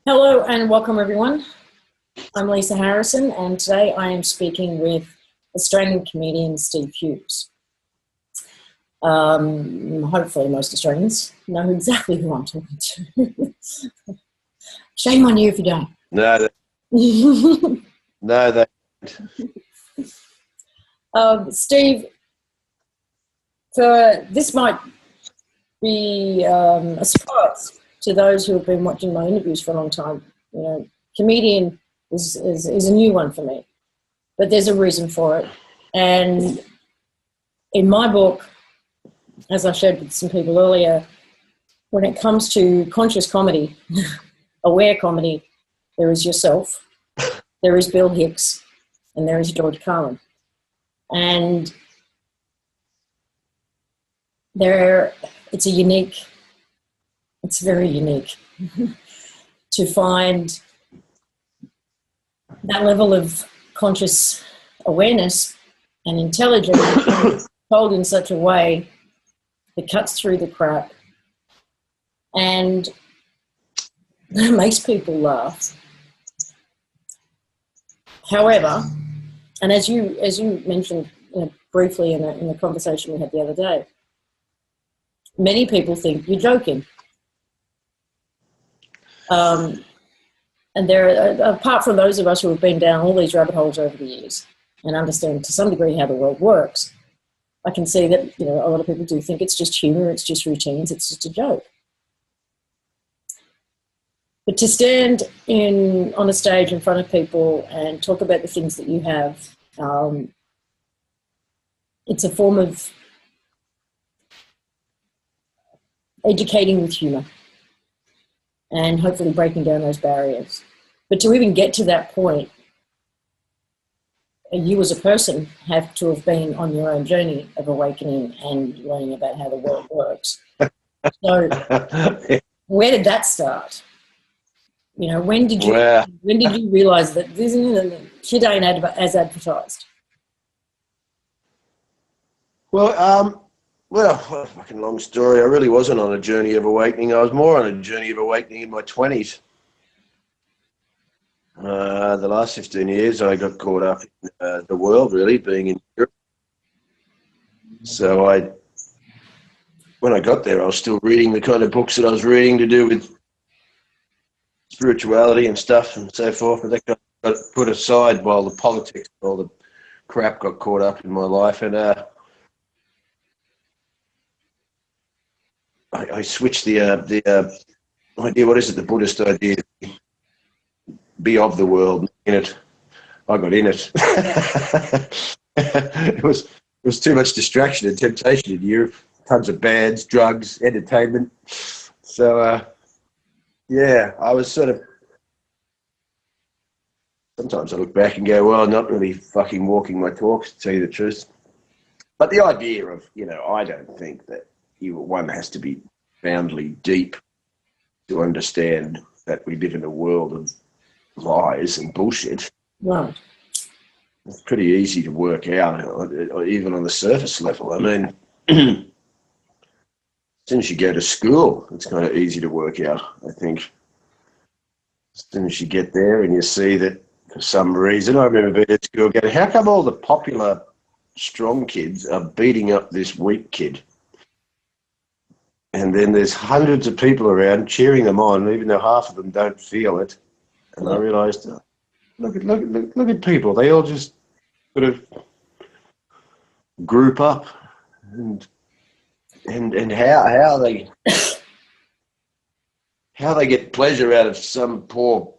Hello and welcome everyone. I'm Lisa Harrison and today I am speaking with Australian comedian Steve Hughes. Hopefully most Australians know exactly who I'm talking to. Shame on you if you don't. No, they Steve, this might be a surprise to those who have been watching my interviews for a long time. You know, comedian is a new one for me, but there's a reason for it. And in my book, as I shared with some people earlier, when it comes to conscious comedy, aware comedy, there is yourself, there is Bill Hicks, and there is George Carlin. And it's very unique to find that level of conscious awareness and intelligence told in such a way that cuts through the crap and makes people laugh. However, and as you mentioned briefly in the conversation we had the other day, many people think you're joking. And apart from those of us who have been down all these rabbit holes over the years and understand to some degree how the world works, I can see that a lot of people do think it's just humour, it's just routines, it's just a joke. But to stand on a stage in front of people and talk about the things that you have, it's a form of educating with humour and hopefully breaking down those barriers. But to even get to that point, you as a person have to have been on your own journey of awakening and learning about how the world works. So where did that start? When did you realise that this shit ain't as advertised? well, fucking long story. I really wasn't on a journey of awakening. I was more on a journey of awakening in my 20s. The last 15 years, I got caught up in the world, really, being in Europe. So when I got there, I was still reading the kind of books that I was reading to do with spirituality and stuff and so forth. But that got put aside while the politics, all the crap got caught up in my life. And I switched the idea. What is it? The Buddhist idea: be of the world, in it. I got in it. It was too much distraction and temptation in Europe. Tons of bands, drugs, entertainment. So I was sort of. Sometimes I look back and go, well, I'm not really fucking walking my talk, to tell you the truth. But the idea of, I don't think that one has to be profoundly deep to understand that we live in a world of lies and bullshit. Right. It's pretty easy to work out, even on the surface level. I mean, as soon as you go to school, it's kind of easy to work out, I think. As soon as you get there and you see that for some reason, I remember being at school going, how come all the popular strong kids are beating up this weak kid? And then there's hundreds of people around cheering them on, even though half of them don't feel it. And I realised, look at people. They all just sort of group up, and how they get pleasure out of some poor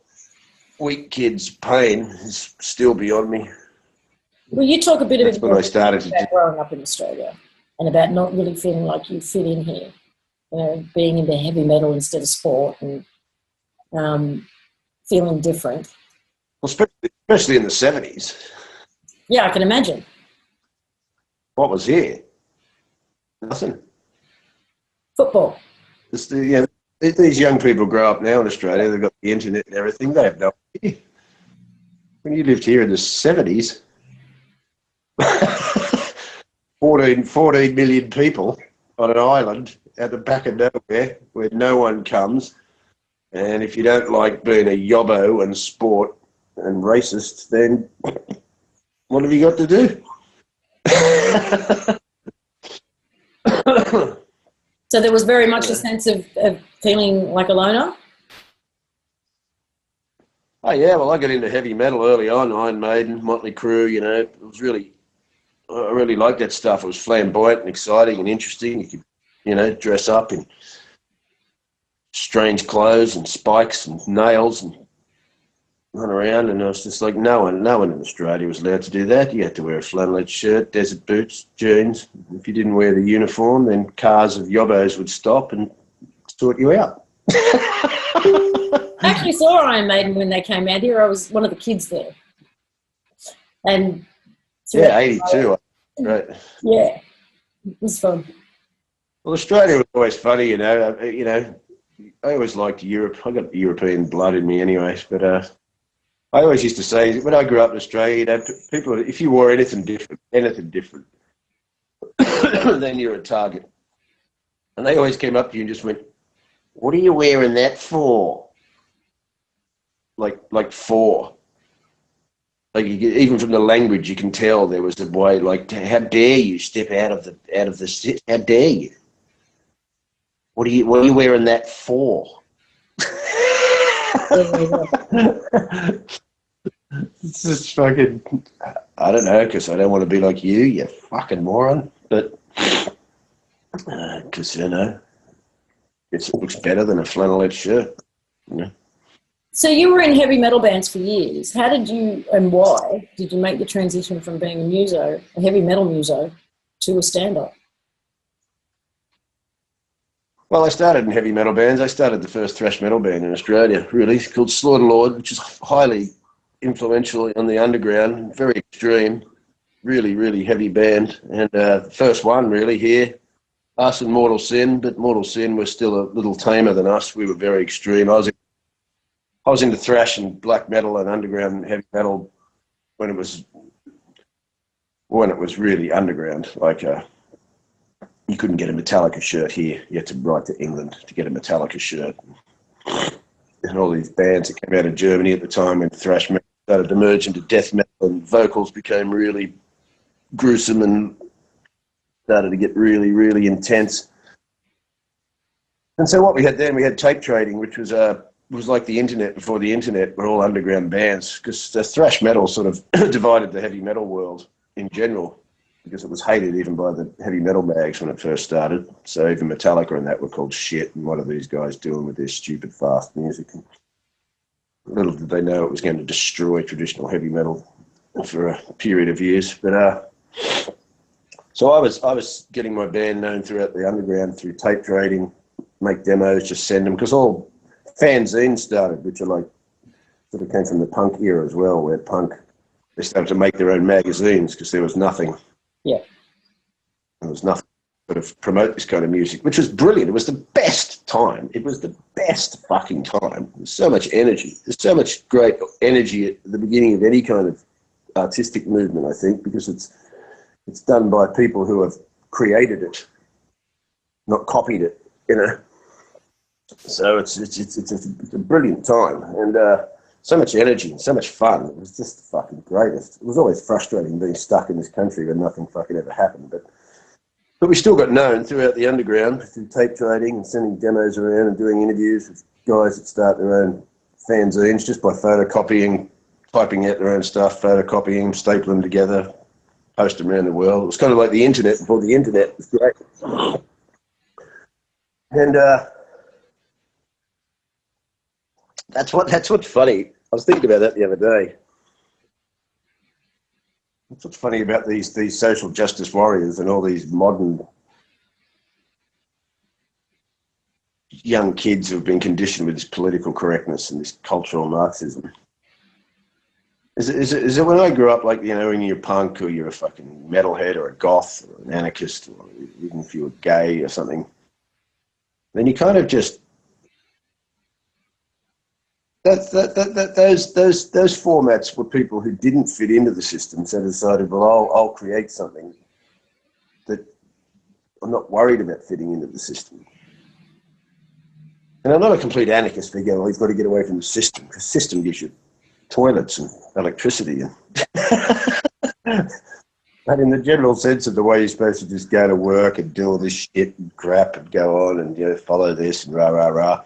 weak kid's pain is still beyond me. Well, you talk a bit That's when I started to about growing up in Australia and about not really feeling like you fit in here. Being into heavy metal instead of sport and feeling different. Well, especially in the 70s. Yeah, I can imagine. What was here? Nothing. Football. These young people grow up now in Australia. They've got the internet and everything. They have no idea. When you lived here in the 70s, 14 million people on an island at the back of nowhere where no one comes, And if you don't like being a yobbo and sport and racist, then what have you got to do? So there was very much a sense of feeling like a loner? Oh, yeah, well, I got into heavy metal early on, Iron Maiden, Motley Crue, you know. I really liked that stuff. It was flamboyant and exciting and interesting. You could, you know, dress up in strange clothes and spikes and nails and run around, and I was just like, no one in Australia was allowed to do that. You had to wear a flannelette shirt, desert boots, jeans. If you didn't wear the uniform, then cars of yobbos would stop and sort you out. I actually saw Iron Maiden when they came out here. I was one of the kids there. And yeah, 82. Right. Yeah, it was fun. Well, Australia was always funny, you know. I always liked Europe. I got European blood in me anyways, but I always used to say, when I grew up in Australia, you know, people, if you wore anything different, then you're a target. And they always came up to you and just went, what are you wearing that for? Like for. Like even from the language, you can tell there was a way, like, how dare you step out of the sit? How dare you? What are you wearing that for? It's just fucking, I don't know, because I don't want to be like you fucking moron. But because, you know, it looks better than a flannelette shirt. You know? So you were in heavy metal bands for years. How did you and why did you make the transition from being a heavy metal muso, to a stand-up? Well, I started in heavy metal bands. I started the first thrash metal band in Australia, really, called Slaughter Lord, which is highly influential on the underground, very extreme, really, really heavy band. And first one, really, here, us and Mortal Sin, but Mortal Sin was still a little tamer than us. We were very extreme. I was into thrash and black metal and underground heavy metal when it was really underground. Like you couldn't get a Metallica shirt here. You had to write to England to get a Metallica shirt. And all these bands that came out of Germany at the time when thrash metal started to merge into death metal and vocals became really gruesome and started to get really, really intense. And so what we had then, we had tape trading, which was like the internet before the internet. We're all underground bands, because the thrash metal sort of divided the heavy metal world in general, because it was hated even by the heavy metal mags when it first started. So even Metallica and that were called shit, and what are these guys doing with their stupid fast music? And little did they know it was going to destroy traditional heavy metal for a period of years. But so I was getting my band known throughout the underground through tape trading, make demos, just send them, because all fanzines started, which are like, sort of came from the punk era as well, where punk, they started to make their own magazines because there was nothing. Yeah. There was nothing to sort of promote this kind of music, which was brilliant. It was the best time. It was the best fucking time. There's so much energy. There's so much great energy at the beginning of any kind of artistic movement, I think, because it's done by people who have created it, not copied it, you know. So it's a brilliant time, and so much energy and so much fun. It was just the fucking greatest. It was always frustrating being stuck in this country where nothing fucking ever happened, but we still got known throughout the underground through tape trading and sending demos around and doing interviews with guys that start their own fanzines just by photocopying, typing out their own stuff, photocopying, stapling them together, post them around the world. It was kind of like the internet before the internet. It was great. And that's what's funny. I was thinking about that the other day. That's what's funny about these social justice warriors and all these modern young kids who have been conditioned with this political correctness and this cultural Marxism. Is it when I grew up, like, you know, when you're a punk or you're a fucking metalhead or a goth or an anarchist, or even if you were gay or something, then you kind of just those formats were people who didn't fit into the system, so decided, well, I'll create something that I'm not worried about fitting into the system. And I'm not a complete anarchist. They go, well, you've got to get away from the system, because the system gives you toilets and electricity. But in the general sense of the way you're supposed to just go to work and do all this shit and crap and go on and, you know, follow this and rah, rah, rah.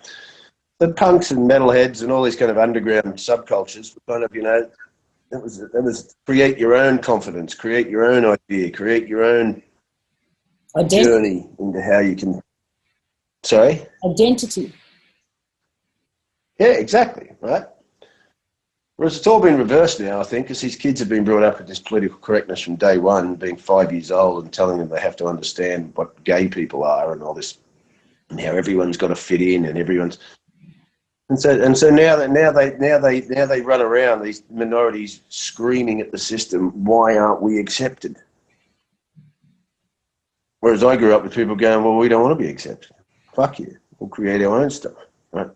The punks and metalheads and all these kind of underground subcultures were kind of, you know, that was create your own confidence, create your own idea, create your own journey into how you can. Sorry? Identity. Yeah, exactly, right? Whereas it's all been reversed now, I think, because these kids have been brought up with this political correctness from day one, being 5 years old and telling them they have to understand what gay people are and all this, and how everyone's got to fit in and everyone's. And so now they run around, these minorities screaming at the system, why aren't we accepted? Whereas I grew up with people going, well, we don't want to be accepted. Fuck you. We'll create our own stuff, right?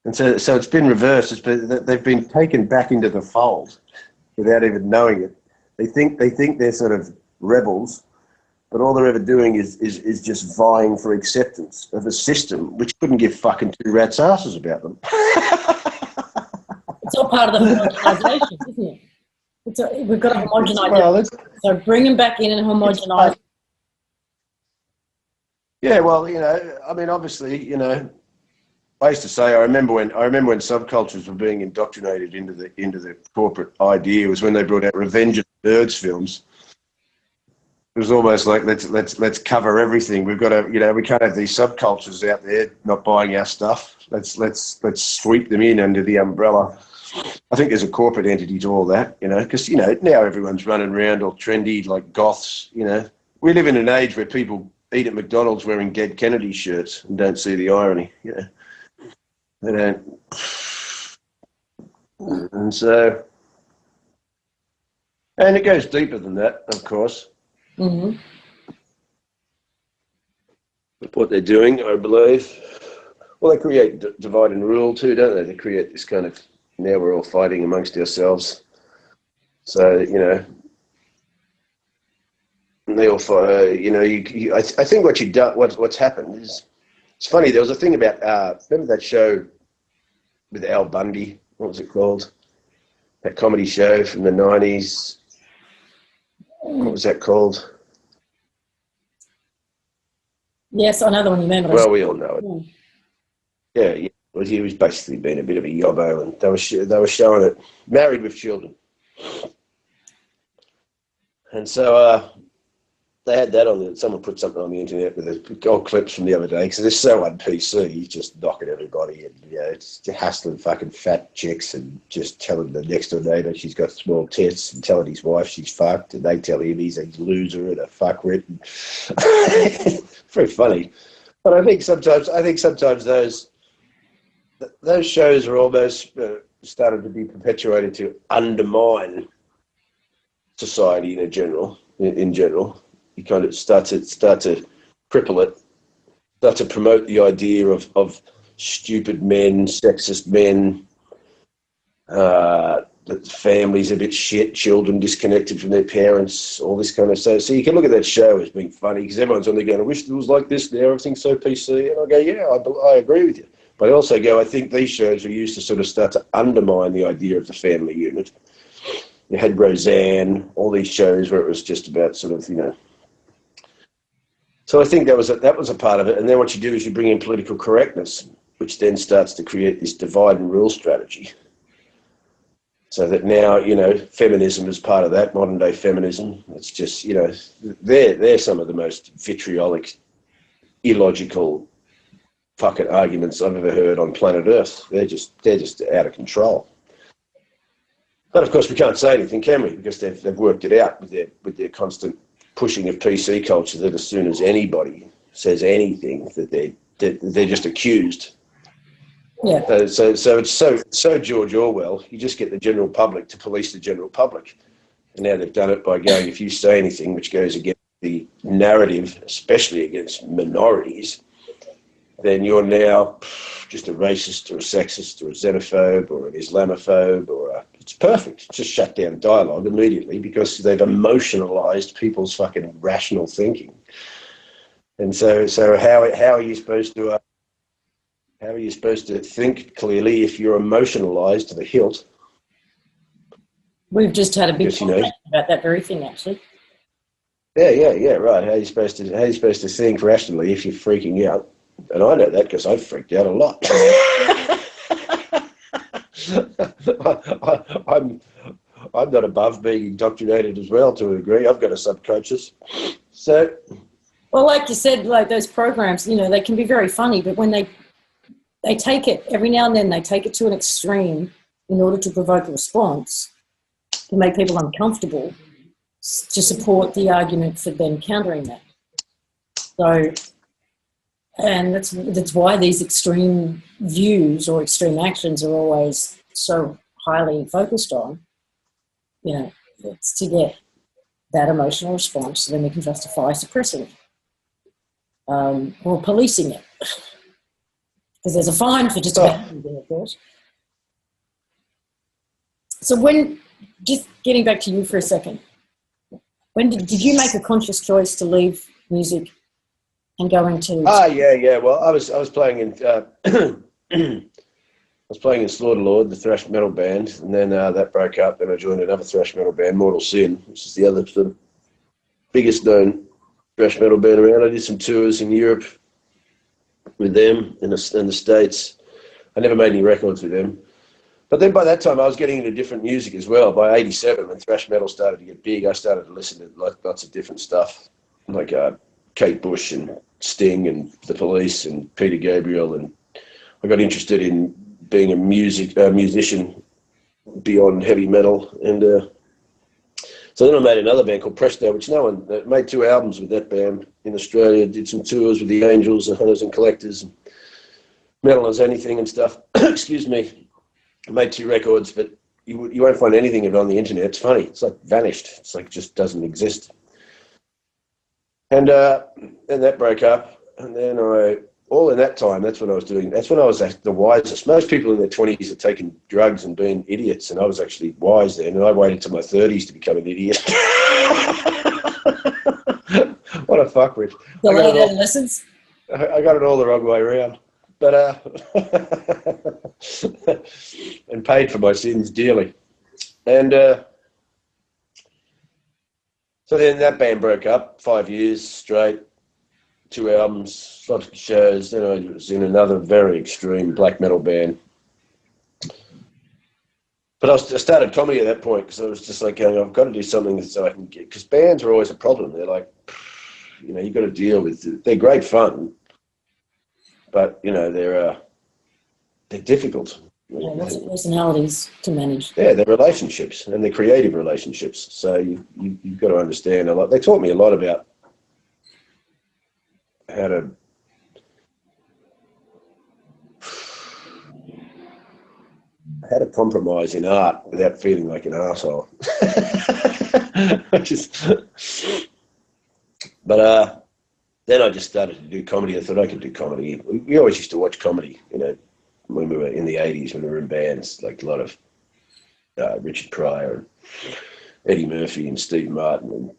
And so it's been reversed. They've been taken back into the fold without even knowing it. They think they're sort of rebels, but all they're ever doing is just vying for acceptance of a system which couldn't give fucking two rats' asses about them. It's all part of the homogenisation, isn't it? We've got to homogenise it. So bring them back in and homogenise. Yeah, well, you know, I mean, obviously, you know, I used to say I remember when subcultures were being indoctrinated into the corporate idea was when they brought out Revenge of the Nerds films. It was almost like let's cover everything. We've got to, you know, we can't have these subcultures out there not buying our stuff. Let's sweep them in under the umbrella. I think there's a corporate entity to all that, you know, because, you know, now everyone's running around all trendy like goths. You know, we live in an age where people eat at McDonald's wearing Dead Kennedy shirts and don't see the irony, you know. They don't. And so, and it goes deeper than that, of course. Mm-hmm. What they're doing, I believe. Well, they create divide and rule too, don't they? They create this kind of, now we're all fighting amongst ourselves. So, you know, they all fight, you know, I think what's happened is, it's funny, there was a thing about, remember that show with Al Bundy? What was it called? That comedy show from the 90s. What was that called? Yes, I know the one you mean. Well, we all know it. Yeah. Well, he was basically being a bit of a yobbo, and they were showing it. Married with Children. And so they had that on the, someone put something on the internet with old clips from the other day, because they're so un-PC, he's just knocking everybody, and, you know, it's just hassling fucking fat chicks and just telling the next door neighbour she's got small tits and telling his wife she's fucked, and they tell him he's a loser and a fuckwit. Very funny. But I think sometimes those shows are almost started to be perpetuated to undermine society in general. You kind of start to cripple it, start to promote the idea of stupid men, sexist men, that families a bit shit, children disconnected from their parents, all this kind of stuff. So you can look at that show as being funny, because everyone's on there going, I wish it was like this now, everything's so PC. And I go, yeah, I agree with you. But I also go, I think these shows are used to sort of start to undermine the idea of the family unit. You had Roseanne, all these shows where it was just about sort of, you know. So I think that was a part of it. And then what you do is you bring in political correctness, which then starts to create this divide and rule strategy. So that now, you know, feminism is part of that, modern day feminism. It's just, you know, they're some of the most vitriolic, illogical fucking arguments I've ever heard on planet Earth. They're just out of control. But of course we can't say anything, can we? Because they've worked it out with their constant pushing of PC culture, that as soon as anybody says anything, that they're just accused. Yeah. So it's so George Orwell. You just get the general public to police the general public, and now they've done it by going, if you say anything which goes against the narrative, especially against minorities, then you're now just a racist or a sexist or a xenophobe or an Islamophobe it's perfect. Just shut down dialogue immediately, because they've emotionalized people's fucking rational thinking. And so how are you supposed to How are you supposed to think clearly if you're emotionalized to the hilt? We've just had a big Because, you know, conversation about that very thing, actually. yeah, right. How are you supposed to think rationally if you're freaking out? And I know that because I've freaked out a lot. I'm not above being indoctrinated as well to a degree. I've got a subconscious. So, well, like you said, like those programs, you know, they can be very funny, but when they take it, every now and then they take it to an extreme in order to provoke a response, to make people uncomfortable, to support the argument for then countering that. So, and that's why these extreme views or extreme actions are always so highly focused on. You know, it's to get that emotional response, so then we can justify suppressing it or policing it, because there's a fine for just about everything, of course. So just getting back to you for a second, when did you make a conscious choice to leave music and go into? Yeah. Well, I was playing in I was playing in Slaughter Lord, the thrash metal band, and then that broke up. Then I joined another thrash metal band, Mortal Sin, which is the other sort of biggest known thrash metal band around. I did some tours in Europe with them in the States. I never made any records with them. But then by that time, I was getting into different music as well. By 87, when thrash metal started to get big, I started to listen to lots of different stuff, like Kate Bush and Sting and The Police and Peter Gabriel. And I got interested in being a musician beyond heavy metal. And so then I made another band called Presto, which no one made 2 albums with that band in Australia, did some tours with the Angels and Hunters and Collectors, and Metal as Anything and stuff. Excuse me. I made 2 records, but you won't find anything of it on the internet. It's funny. It's like vanished. It's like just doesn't exist. And then that broke up. And then all in that time, that's when I was doing. That's when I was the wisest. Most people in their 20s are taking drugs and being idiots, and I was actually wise then. And I waited till my 30s to become an idiot. What a fuckwit. The late adolescence? I got it all the wrong way around. But and paid for my sins dearly. And so then that band broke up, 5 years straight, 2 albums, lots of shows. Then I was in another very extreme black metal band. But I started comedy at that point because I was just like, I've got to do something so I can get, because bands are always a problem. They're like, you know, you've got to deal with, they're great fun, but, you know, they're difficult. Yeah, lots of personalities to manage. Yeah, they're relationships, and they're creative relationships. So you've got to understand a lot. They taught me a lot about how to compromise in art without feeling like an arsehole. But then I just started to do comedy. I thought I could do comedy. We always used to watch comedy, you know, when we were in the 80s, when we were in bands, like a lot of Richard Pryor and Eddie Murphy and Steve Martin and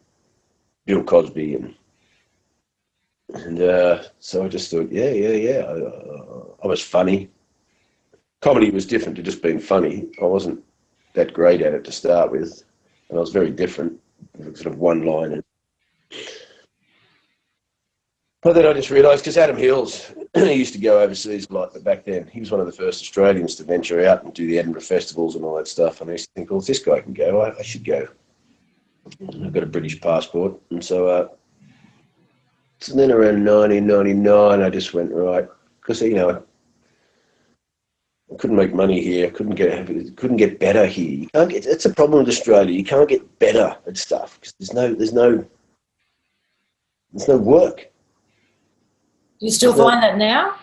Bill Cosby. And so I just thought, yeah. I was funny. Comedy was different to just being funny. I wasn't that great at it to start with, and I was very different, sort of one-liners. But then I just realised, because Adam Hills, he used to go overseas a lot, but back then he was one of the first Australians to venture out and do the Edinburgh festivals and all that stuff. And I used to think, well, if this guy can go, I should go. And I've got a British passport. And so then around 1999, I just went, right, because, you know, I couldn't make money here. Couldn't get better here. You can't get. It's a problem with Australia. You can't get better at stuff because there's no work. Do you still find that now?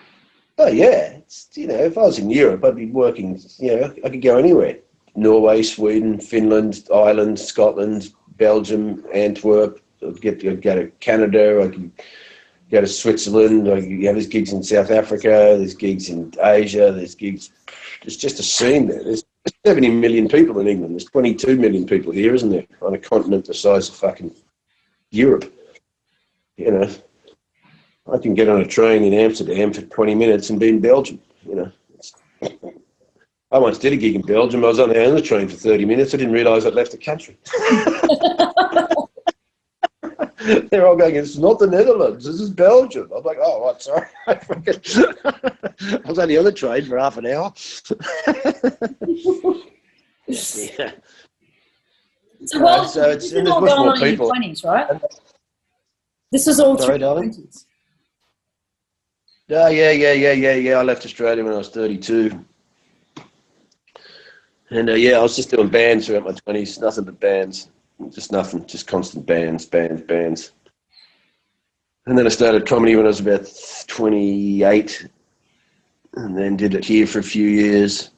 Oh yeah, it's, you know, if I was in Europe, I'd be working. You know, I could go anywhere: Norway, Sweden, Finland, Ireland, Scotland, Belgium, Antwerp. I'd go to Canada. I could go to Switzerland. There's gigs in South Africa. There's gigs in Asia. There's gigs. There's just a scene there. There's 70 million people in England. There's 22 million people here, isn't there? On a continent the size of fucking Europe. You know, I can get on a train in Amsterdam for 20 minutes and be in Belgium. you know. I once did a gig in Belgium. I was on the train for 30 minutes. I didn't realise I'd left the country. They're all going, it's not the Netherlands, this is Belgium. I'm like, oh, what, sorry. I was only on the train for half an hour. Yeah. So this is all going on in your 20s, right? This is all through your 20s. Yeah. I left Australia when I was 32. And I was just doing bands throughout my 20s, nothing but bands. Just nothing, just constant bands. And then I started comedy when I was about 28, and then did it here for a few years,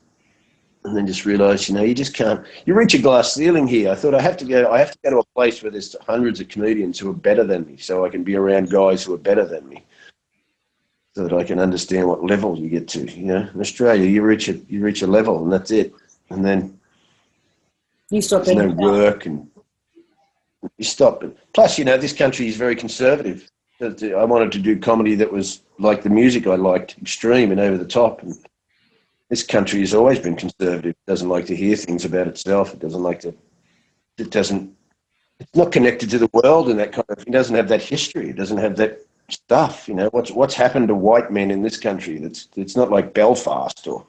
and then just realised, you just can't. You reach a glass ceiling here. I thought I have to go to a place where there's hundreds of comedians who are better than me, so I can be around guys who are better than me, so that I can understand what level you get to. In Australia, you reach a level, and that's it, and then you stop. There's no work and. You stop it. Plus, this country is very conservative. I wanted to do comedy that was like the music I liked, extreme and over the top. And this country has always been conservative. It doesn't like to hear things about itself. It's not connected to the world and that kind of thing. It doesn't have that history. It doesn't have that stuff. What's happened to white men in this country? It's not like Belfast or.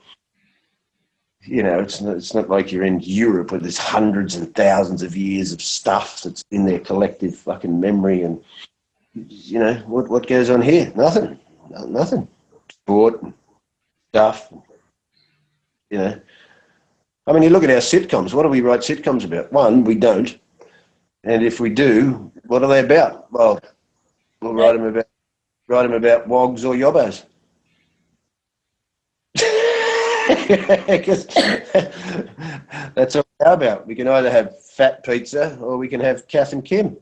It's not like you're in Europe where there's hundreds and thousands of years of stuff that's in their collective fucking memory. And, what goes on here? Nothing. Sport and stuff. I mean, you look at our sitcoms. What do we write sitcoms about? One, we don't. And if we do, what are they about? Well, we'll write them about wogs or yobbos. Because that's what we're about. We can either have fat pizza or we can have Kath and Kim.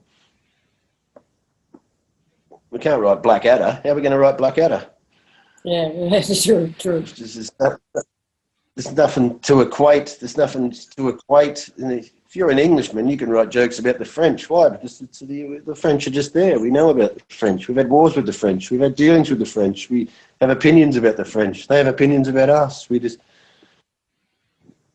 We can't write Blackadder. How are we going to write Blackadder? Yeah, true. There's nothing to equate. If you're an Englishman, you can write jokes about the French. Why? Because the French are just there. We know about the French. We've had wars with the French. We've had dealings with the French. We have opinions about the French. They have opinions about us.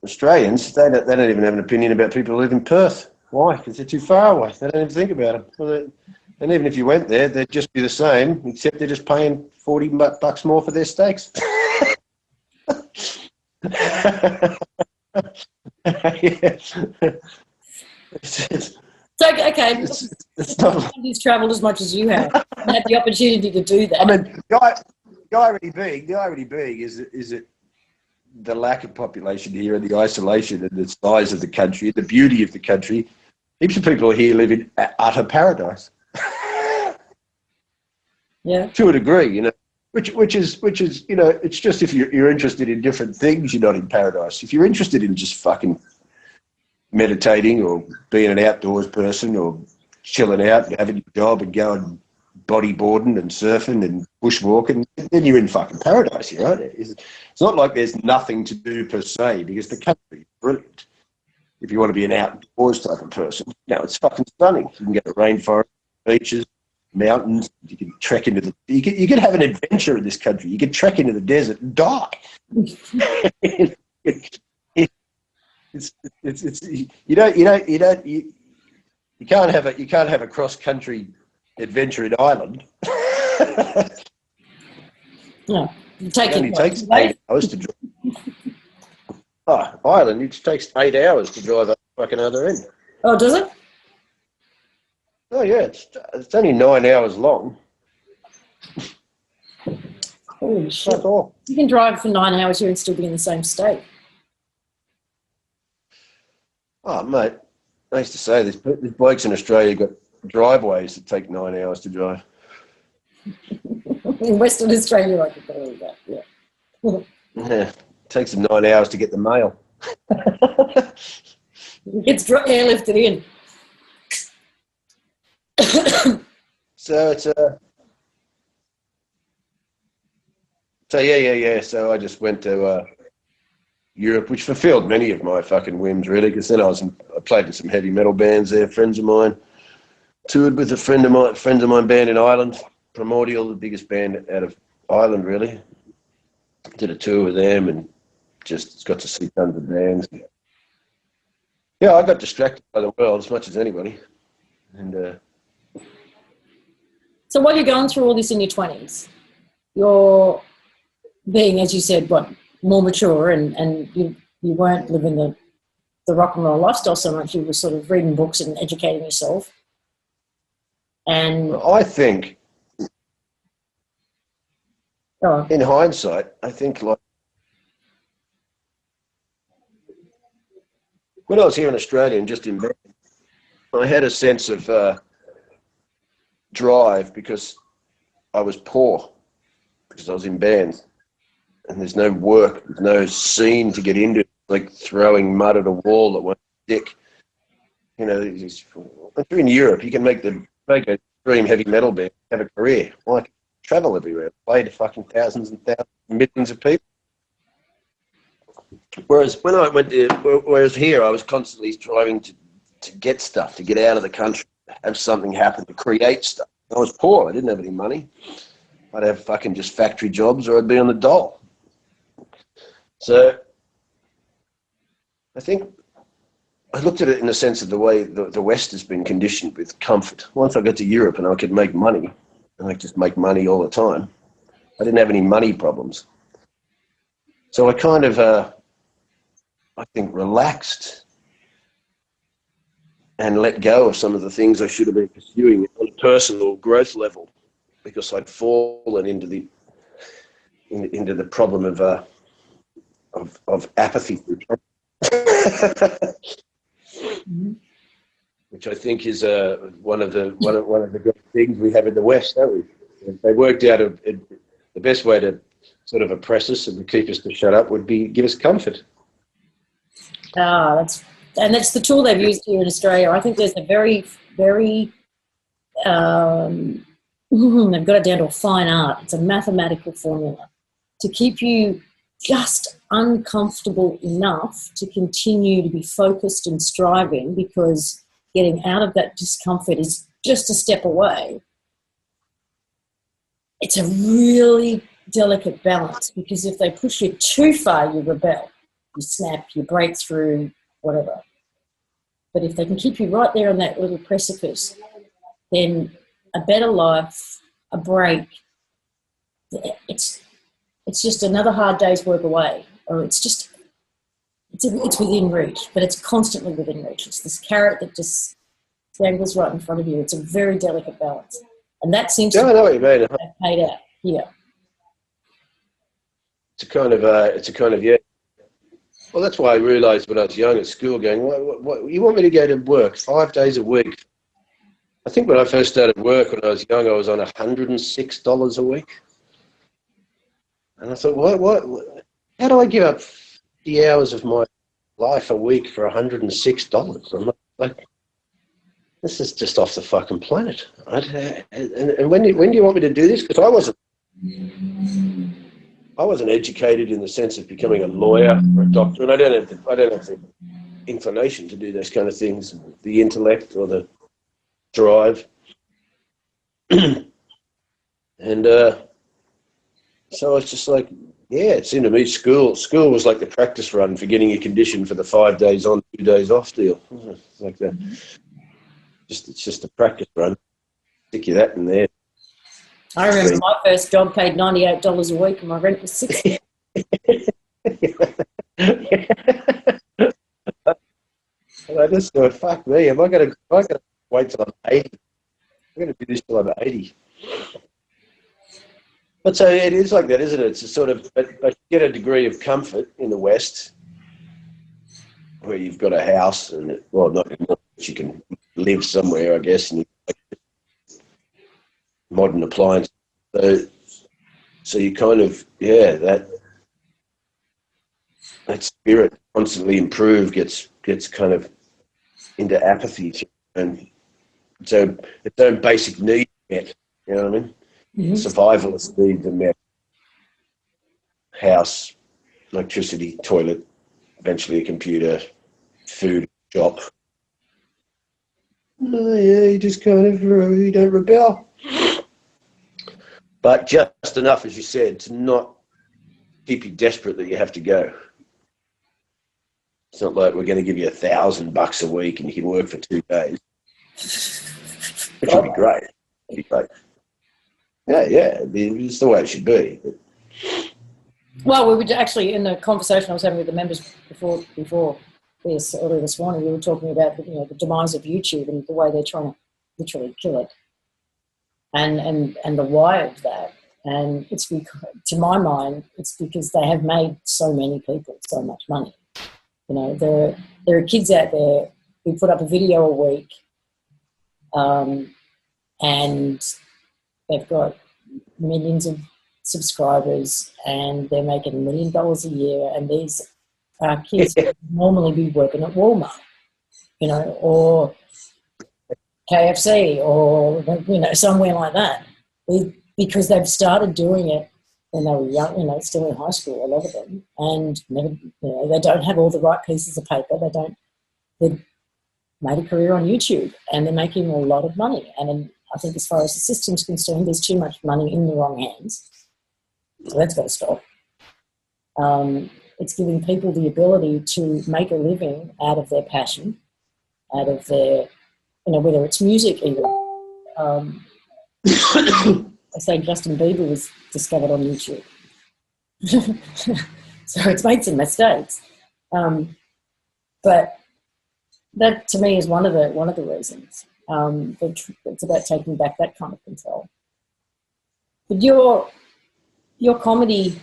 Australians, they don't even have an opinion about people who live in Perth. Why? Because they're too far away. They don't even think about them. And even if you went there, they'd just be the same, except they're just paying $40 more for their steaks. So, okay, he's travelled as much as you have and had the opportunity to do that. I mean, the irony being is that the lack of population here and the isolation and the size of the country, the beauty of the country, heaps of people here live in utter paradise. Yeah. To a degree, which is it's just if you're interested in different things, you're not in paradise. If you're interested in just fucking meditating or being an outdoors person or chilling out and having your job and going bodyboarding and surfing and bushwalking, then you're in fucking paradise, right? It's not like there's nothing to do per se, because the country is brilliant. If you want to be an outdoors type of person, it's fucking stunning. You can get to rainforest, beaches, mountains. You can trek into you can have an adventure in this country. You can trek into the desert and die. You can't have a cross country adventure in Ireland. No, It only takes 8 hours to drive. Ireland, it takes 8 hours to drive up the fucking other end. Oh, does it? Oh yeah, it's only 9 hours long. Holy shit! You can drive for 9 hours here and still be in the same state. Oh mate, I used to say this. There's blokes in Australia got driveways that take 9 hours to drive. In Western Australia, I could believe that. Yeah. Yeah, it takes them 9 hours to get the mail. It gets airlifted in. So it's So I just went to Europe, which fulfilled many of my fucking whims, really, because then I played in some heavy metal bands there. Friends of mine toured with friends of mine band in Ireland, Primordial, the biggest band out of Ireland, really. Did a tour with them and just got to see tons of bands. Yeah, I got distracted by the world as much as anybody. And So while you're going through all this in your 20s, you're being, as you said, what, more mature, and you weren't living the rock and roll lifestyle so much. You were sort of reading books and educating yourself. And I think, in hindsight, I think like when I was here in Australia and just in bed, I had a sense of drive because I was poor, because I was in bands, and there's no work, there's no scene to get into, like throwing mud at a wall that won't stick. You know, if you're in Europe, you can make a extreme heavy metal band, have a career. Well, I can travel everywhere, play to fucking thousands and thousands, millions of people. Whereas here, I was constantly striving to get stuff, to get out of the country, have something happen, to create stuff. I was poor. I didn't have any money. I'd have fucking just factory jobs, or I'd be on the dole. So I think I looked at it in the sense of the way the West has been conditioned with comfort. Once I got to Europe and I could make money, and I just make money all the time, I didn't have any money problems. So I kind of, I think, relaxed and let go of some of the things I should have been pursuing on a personal growth level, because I'd fallen into the problem of apathy, which I think is one of the great things we have in the West, don't we? They worked out the best way to sort of oppress us and to keep us to shut up would be give us comfort. that's the tool they've used here in Australia. I think there's a very, very they've got it down to a fine art. It's a mathematical formula to keep you just uncomfortable enough to continue to be focused and striving, because getting out of that discomfort is just a step away. It's a really delicate balance, because if they push you too far, you rebel, you snap, you break through, whatever. But if they can keep you right there on that little precipice, then a better life, a break, it's just another hard day's work away, or it's within reach, but it's constantly within reach. It's this carrot that just dangles right in front of you. It's a very delicate balance, and that seems to I know what you mean. have paid out here. It's a kind of yeah. Well, that's why I realised when I was young at school, going, what you want me to go to work 5 days a week? I think when I first started work when I was young, I was on $106 a week. And I thought, what? How do I give up 50 hours of my life a week for $106? I'm like, this is just off the fucking planet. Right? And when do you want me to do this? Because I wasn't educated in the sense of becoming a lawyer or a doctor, and I don't have the inclination to do those kind of things, the intellect or the drive. And so it's just like, yeah, it seemed to me school was like the practice run for getting a condition for the 5 days on, 2 days off deal. It's like that. It's just a practice run. Stick you that in there. I remember my first job paid $98 a week and my rent was $60. And I just thought, fuck me, am I going to wait till I'm 80? I'm going to do this till I'm 80. But so it is like that, isn't it? It's a sort of, but you get a degree of comfort in the West where you've got a house and, well, not anymore, but you can live somewhere, I guess, and modern appliance. So you kind of, yeah, that spirit constantly improve gets kind of into apathy and so its own basic needs met. You know what I mean? Mm-hmm. Survivalist needs are met. House, electricity, toilet, eventually a computer, food, job. Oh yeah, you just kind of, you don't rebel. But just enough, as you said, to not keep you desperate that you have to go. It's not like we're going to give you $1,000 a week and you can work for 2 days, which would be great. It'd be great. Yeah, it's the way it should be. Well, we were actually in the conversation I was having with the members before this earlier this morning. We were talking about the demise of YouTube and the way they're trying to literally kill it, and the why of that. And it's because, to my mind, it's because they have made so many people so much money. There are kids out there who put up a video a week, and they've got millions of subscribers and they're making $1 million a year, and these are kids who would normally be working at Walmart, or KFC or somewhere like that, because they've started doing it when they were young, still in high school, a lot of them, and they don't have all the right pieces of paper. They've made a career on YouTube and they're making a lot of money. And I think as far as the system's concerned, there's too much money in the wrong hands. So that's got to stop. It's giving people the ability to make a living out of their passion, out of their, whether it's music even. I say Justin Bieber was discovered on YouTube. So it's made some mistakes. But that to me is one of the reasons. It's about taking back that kind of control. But your comedy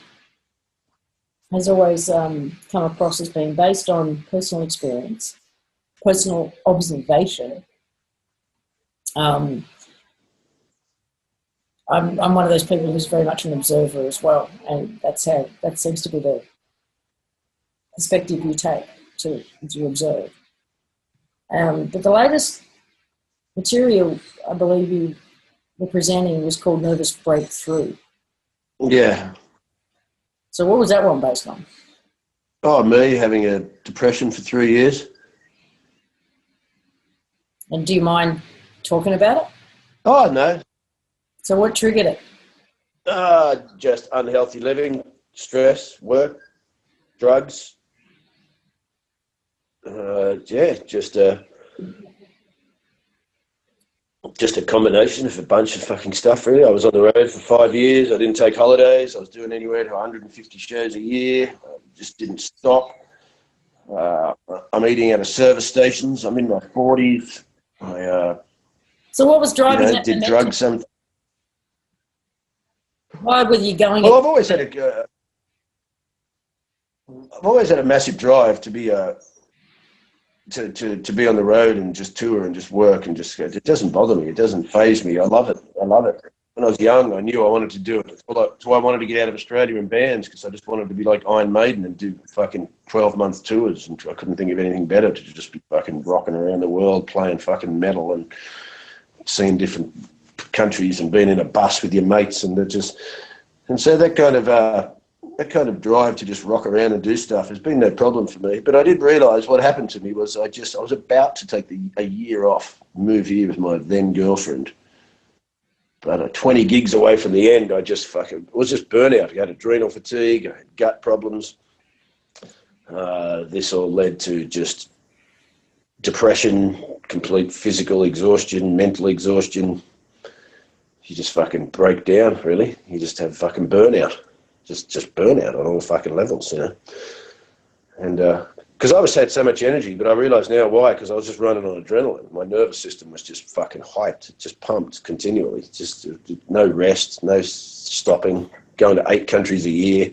has always come across as being based on personal experience, personal observation. I'm one of those people who's very much an observer as well, and that seems to be the perspective you take to observe. But the latest material I believe you were presenting was called Nervous Breakthrough. Yeah. So what was that one based on? Oh, me having a depression for 3 years. And do you mind talking about it? Oh, no. So what triggered it? Just unhealthy living, stress, work, drugs. Just a combination of a bunch of fucking stuff, really. I was on the road for 5 years. I didn't take holidays. I was doing anywhere to 150 shows a year. I just didn't stop. I'm eating out of service stations. I'm in my 40s. So what was driving that? Did drugs some. Why were you going? Well, I've always had a massive drive to be to be on the road and just tour and just work and just. It doesn't bother me. It doesn't faze me. I love it. When I was young, I knew I wanted to do it. That's why I wanted to get out of Australia in bands, because I just wanted to be like Iron Maiden and do fucking 12-month tours, and I couldn't think of anything better to just be fucking rocking around the world playing fucking metal and seeing different countries and being in a bus with your mates, and so that kind of drive to just rock around and do stuff has been no problem for me. But I did realise what happened to me was I was about to take a year off, move here with my then girlfriend. But 20 gigs away from the end, I was just burnout. I had adrenal fatigue, I had gut problems. This all led to just depression, complete physical exhaustion, mental exhaustion. You just fucking break down, really. You just have fucking burnout. Just burnout on all fucking levels, And because I always had so much energy, but I realise now why, because I was just running on adrenaline. My nervous system was just fucking hyped, just pumped continually. Just no rest, no stopping, going to 8 countries a year,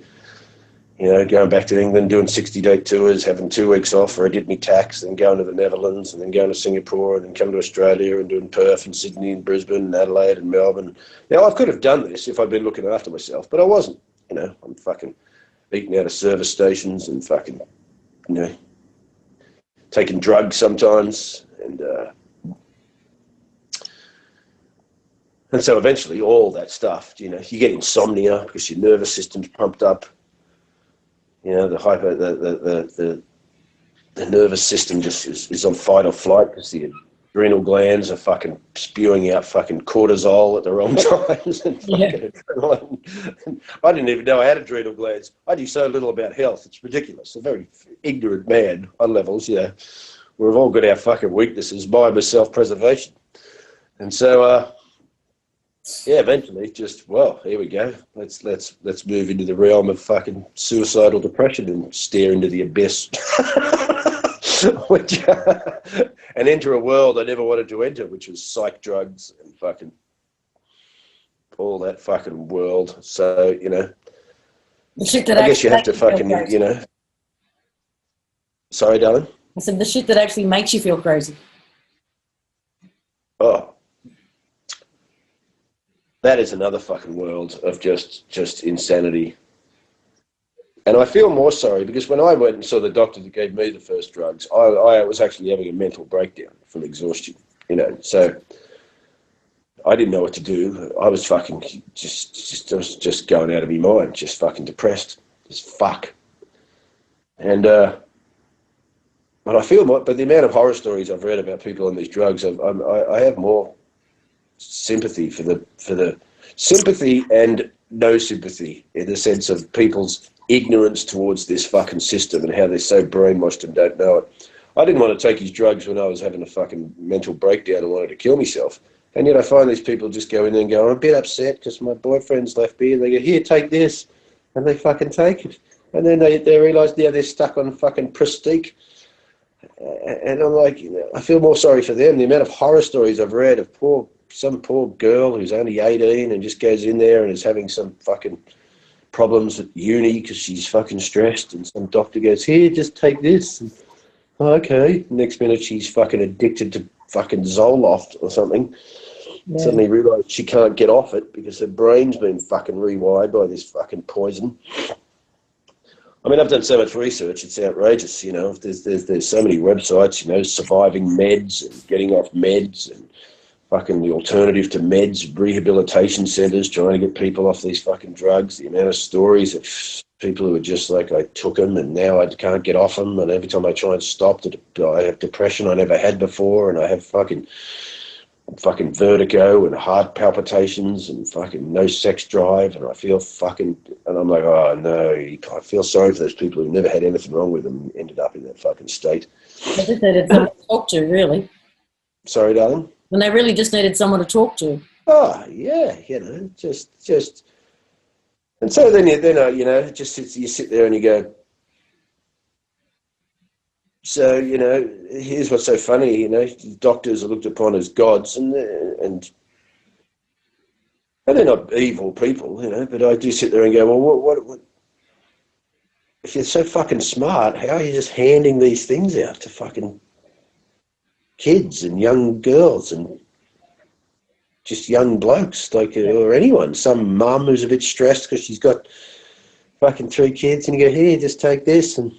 going back to England, doing 60-day tours, having 2 weeks off where I did my tax, then going to the Netherlands, and then going to Singapore, and then coming to Australia and doing Perth and Sydney and Brisbane and Adelaide and Melbourne. Now, I could have done this if I'd been looking after myself, but I wasn't. I'm fucking eating out of service stations and fucking, taking drugs sometimes. And so eventually all that stuff, you get insomnia because your nervous system's pumped up. The nervous system just is on fight or flight because the adrenal glands are fucking spewing out fucking cortisol at the wrong times and fucking adrenaline. I didn't even know I had adrenal glands. I knew so little about health. It's ridiculous. A very ignorant man on levels, you know. We've all got our fucking weaknesses. Mine was self-preservation. And so, eventually just, well, here we go. Let's move into the realm of fucking suicidal depression and stare into the abyss. Which, and enter a world I never wanted to enter, which was psych drugs and fucking all that fucking world. So, you know, the shit that I guess you have to fucking, you know. Sorry, darling? I said the shit that actually makes you feel crazy. Oh. That is another fucking world of just insanity. And I feel more sorry because when I went and saw the doctor that gave me the first drugs, I was actually having a mental breakdown from exhaustion, you know. So I didn't know what to do. I was fucking just going out of my mind, just fucking depressed as fuck. And but I feel more. But the amount of horror stories I've read about people on these drugs, I have more sympathy for the sympathy and no sympathy in the sense of people's ignorance towards this fucking system and how they're so brainwashed and don't know it. I didn't want to take his drugs when I was having a fucking mental breakdown and wanted to kill myself. And yet I find these people just go in there and go, I'm a bit upset because my boyfriend's left me. And they go, here, take this. And they fucking take it. And then they realise now they're stuck on fucking Prestige. And I'm like, you know, I feel more sorry for them. The amount of horror stories I've read of some poor girl who's only 18 and just goes in there and is having some fucking problems at uni because she's fucking stressed, and some doctor goes, here, just take this. And, oh, okay. Next minute she's fucking addicted to fucking Zoloft or something. Yeah. Suddenly realised she can't get off it because her brain's been fucking rewired by this fucking poison. I mean, I've done so much research, it's outrageous, you know. There's so many websites, you know, surviving meds and getting off meds and fucking the alternative to meds, rehabilitation centres trying to get people off these fucking drugs. The amount of stories of people who are just like, I took them and now I can't get off them, and every time I try and stop, I have depression I never had before, and I have fucking vertigo and heart palpitations and fucking no sex drive, and I feel fucking, and I'm like, oh no, I feel sorry for those people who never had anything wrong with them and ended up in that fucking state. They just needed someone to talk to, really. Sorry, darling? And they really just needed someone to talk to. Oh, yeah, you know, just. And so then you know, you sit there and you go, so, you know, here's what's so funny, you know, doctors are looked upon as gods, and they're not evil people, you know, but I do sit there and go, well, what if you're so fucking smart, how are you just handing these things out to fucking kids and young girls and just young blokes, like, or anyone, some mum who's a bit stressed because she's got fucking 3 kids, and you go, here, just take this, and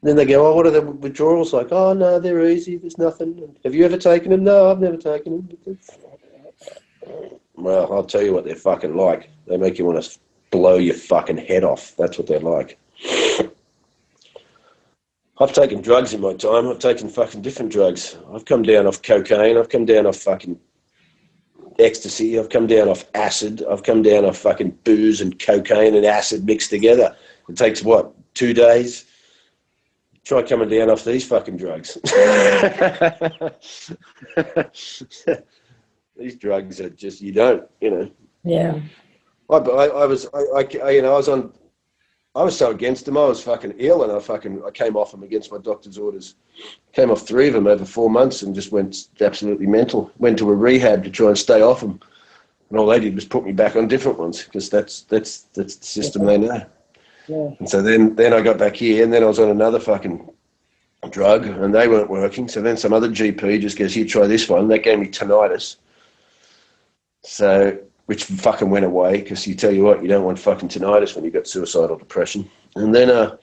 then they go, oh, what are the withdrawals like? Oh, no, they're easy, there's nothing. Have you ever taken them? No, I've never taken them. Well, I'll tell you what they're fucking like. They make you want to blow your fucking head off. That's what they're like. I've taken drugs in my time. I've taken fucking different drugs. I've come down off cocaine. I've come down off fucking ecstasy. I've come down off acid. I've come down off fucking booze and cocaine and acid mixed together. It takes, what, 2 days? Try coming down off these fucking drugs. These drugs are just, you don't, you know. Yeah. I was so against them. I was fucking ill, and I came off them against my doctor's orders. Came off 3 of them over 4 months and just went absolutely mental. Went to a rehab to try and stay off them, and all they did was put me back on different ones because that's the system they know. Yeah. And so then I got back here, and then I was on another fucking drug, and they weren't working. So then some other GP just goes, here, try this one. That gave me tinnitus. So, which fucking went away, because you tell you what, you don't want fucking tinnitus when you've got suicidal depression. And then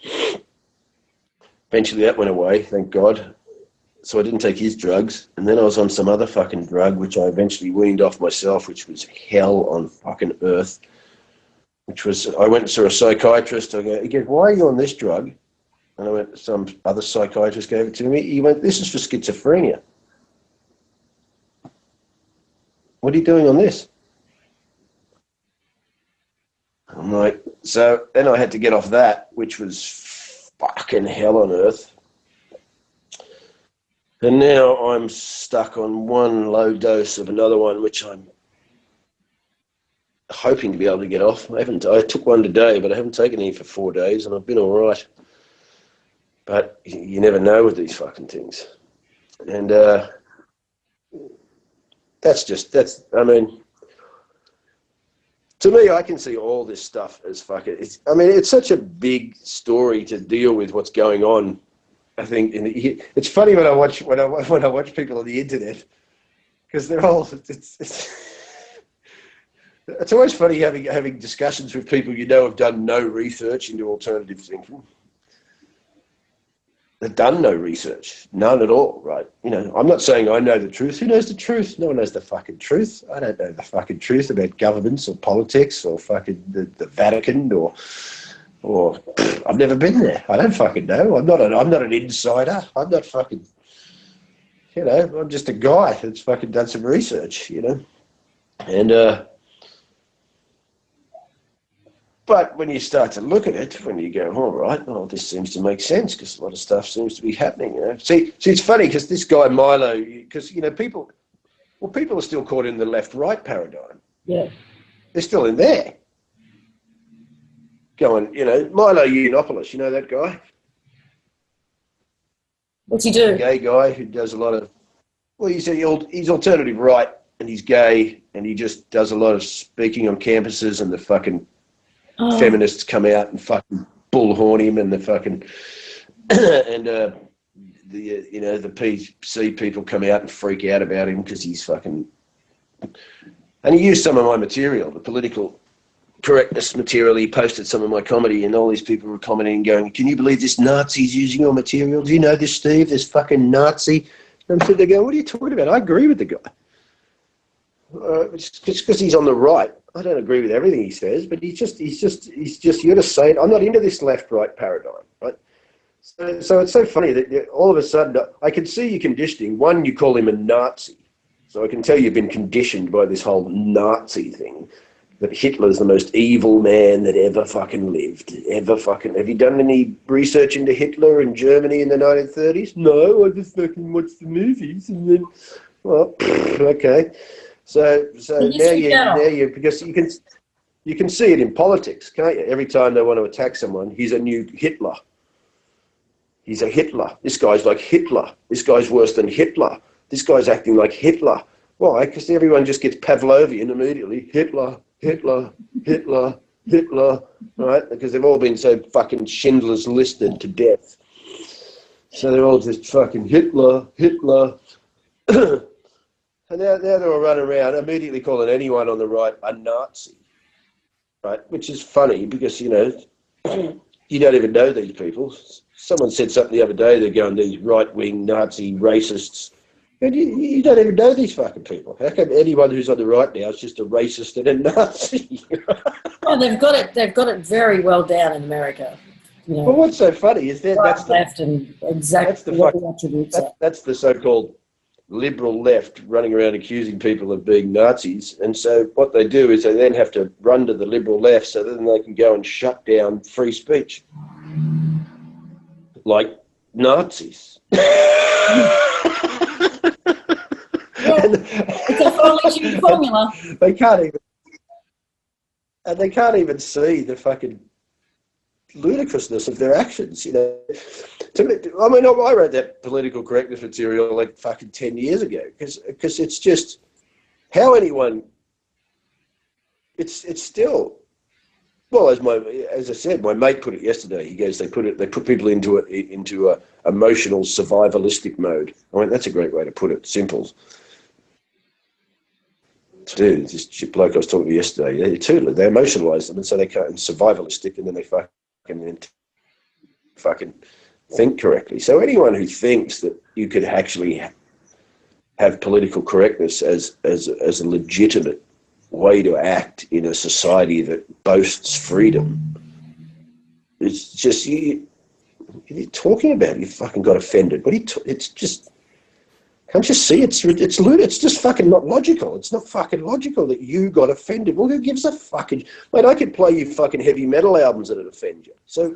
eventually that went away, thank God. So I didn't take his drugs. And then I was on some other fucking drug, which I eventually weaned off myself, which was hell on fucking earth. Which was, I went to a psychiatrist. He goes, why are you on this drug? And I went, some other psychiatrist gave it to me. He went, this is for schizophrenia. What are you doing on this? I'm like, so then I had to get off that, which was fucking hell on earth. And now I'm stuck on one low dose of another one, which I'm hoping to be able to get off. I took one today, but I haven't taken any for 4 days, and I've been all right. But you never know with these fucking things. And I mean, to me, I can see all this stuff as fucking. It's such a big story to deal with what's going on. I think it's funny when I watch people on the internet, because they're all. It's always funny having discussions with people have done no research into alternative thinking. They've done no research, none at all, right? I'm not saying I know the truth. Who knows the truth? No one knows the fucking truth. I don't know the fucking truth about governments or politics or fucking the Vatican or I've never been there. I don't fucking know. I'm not an insider. I'm not fucking, I'm just a guy that's fucking done some research, and but when you start to look at it, when you go, all right, well, this seems to make sense because a lot of stuff seems to be happening. See, it's funny because this guy Milo, because people are still caught in the left-right paradigm. Yeah, they're still in there. Going, Milo Yiannopoulos, you know that guy? What's he do? A gay guy who does a lot of, well, he's alternative right and he's gay and he just does a lot of speaking on campuses and the fucking feminists come out and fucking bullhorn him and the fucking and the PC people come out and freak out about him because he's fucking, and he used some of my material, the political correctness material. He posted some of my comedy and all these people were commenting going, can you believe this Nazi's using your material? Do you know this, Steve? This fucking Nazi. And I'm sitting there going, what are you talking about? I agree with the guy. It's because he's on the right. I don't agree with everything he says, but he's just you're just saying, I'm not into this left-right paradigm, right? So it's so funny that all of a sudden I can see your conditioning. One, you call him a Nazi. So I can tell you've been conditioned by this whole Nazi thing, that Hitler's the most evil man that ever fucking lived. Have you done any research into Hitler in Germany in the 1930s? No, I just fucking watched the movies and then, well, okay. So now you because you can see it in politics, can't you? Every time they want to attack someone, he's a new Hitler. He's a Hitler. This guy's like Hitler. This guy's worse than Hitler. This guy's acting like Hitler. Why? Because everyone just gets Pavlovian immediately. Hitler, Hitler, Hitler, Hitler, right? Because they've all been so fucking Schindler's Listed to death. So they're all just fucking Hitler, Hitler. And now they're all running around immediately calling anyone on the right a Nazi, right? Which is funny because, you don't even know these people. Someone said something the other day, they're going, these right-wing Nazi racists. And you don't even know these fucking people. How come anyone who's on the right now is just a racist and a Nazi? Oh, they've got it very well down in America. Well, what's so funny is that that's left and exactly what the attributes are. That's the so-called liberal left running around accusing people of being Nazis. And so what they do is they then have to run to the liberal left so then they can go and shut down free speech. Like Nazis. It's a fully formula. They can't even see the fucking ludicrousness of their actions, I wrote that political correctness material like fucking 10 years ago because it's just how anyone. It's still, well, as I said, my mate put it yesterday. He goes, they put people into a emotional survivalistic mode. I went, that's a great way to put it. Simple. Dude, this bloke I was talking to yesterday, they emotionalise them, and so they can't, and survivalistic, and then they fucking think correctly. So anyone who thinks that you could actually have political correctness as a legitimate way to act in a society that boasts freedom, it's just What are you talking about? You fucking got offended. What are you? It's just. Can't you see? It's just fucking not logical. It's not fucking logical that you got offended. Well, who gives a fucking... Mate, I could play you fucking heavy metal albums that would offend you. So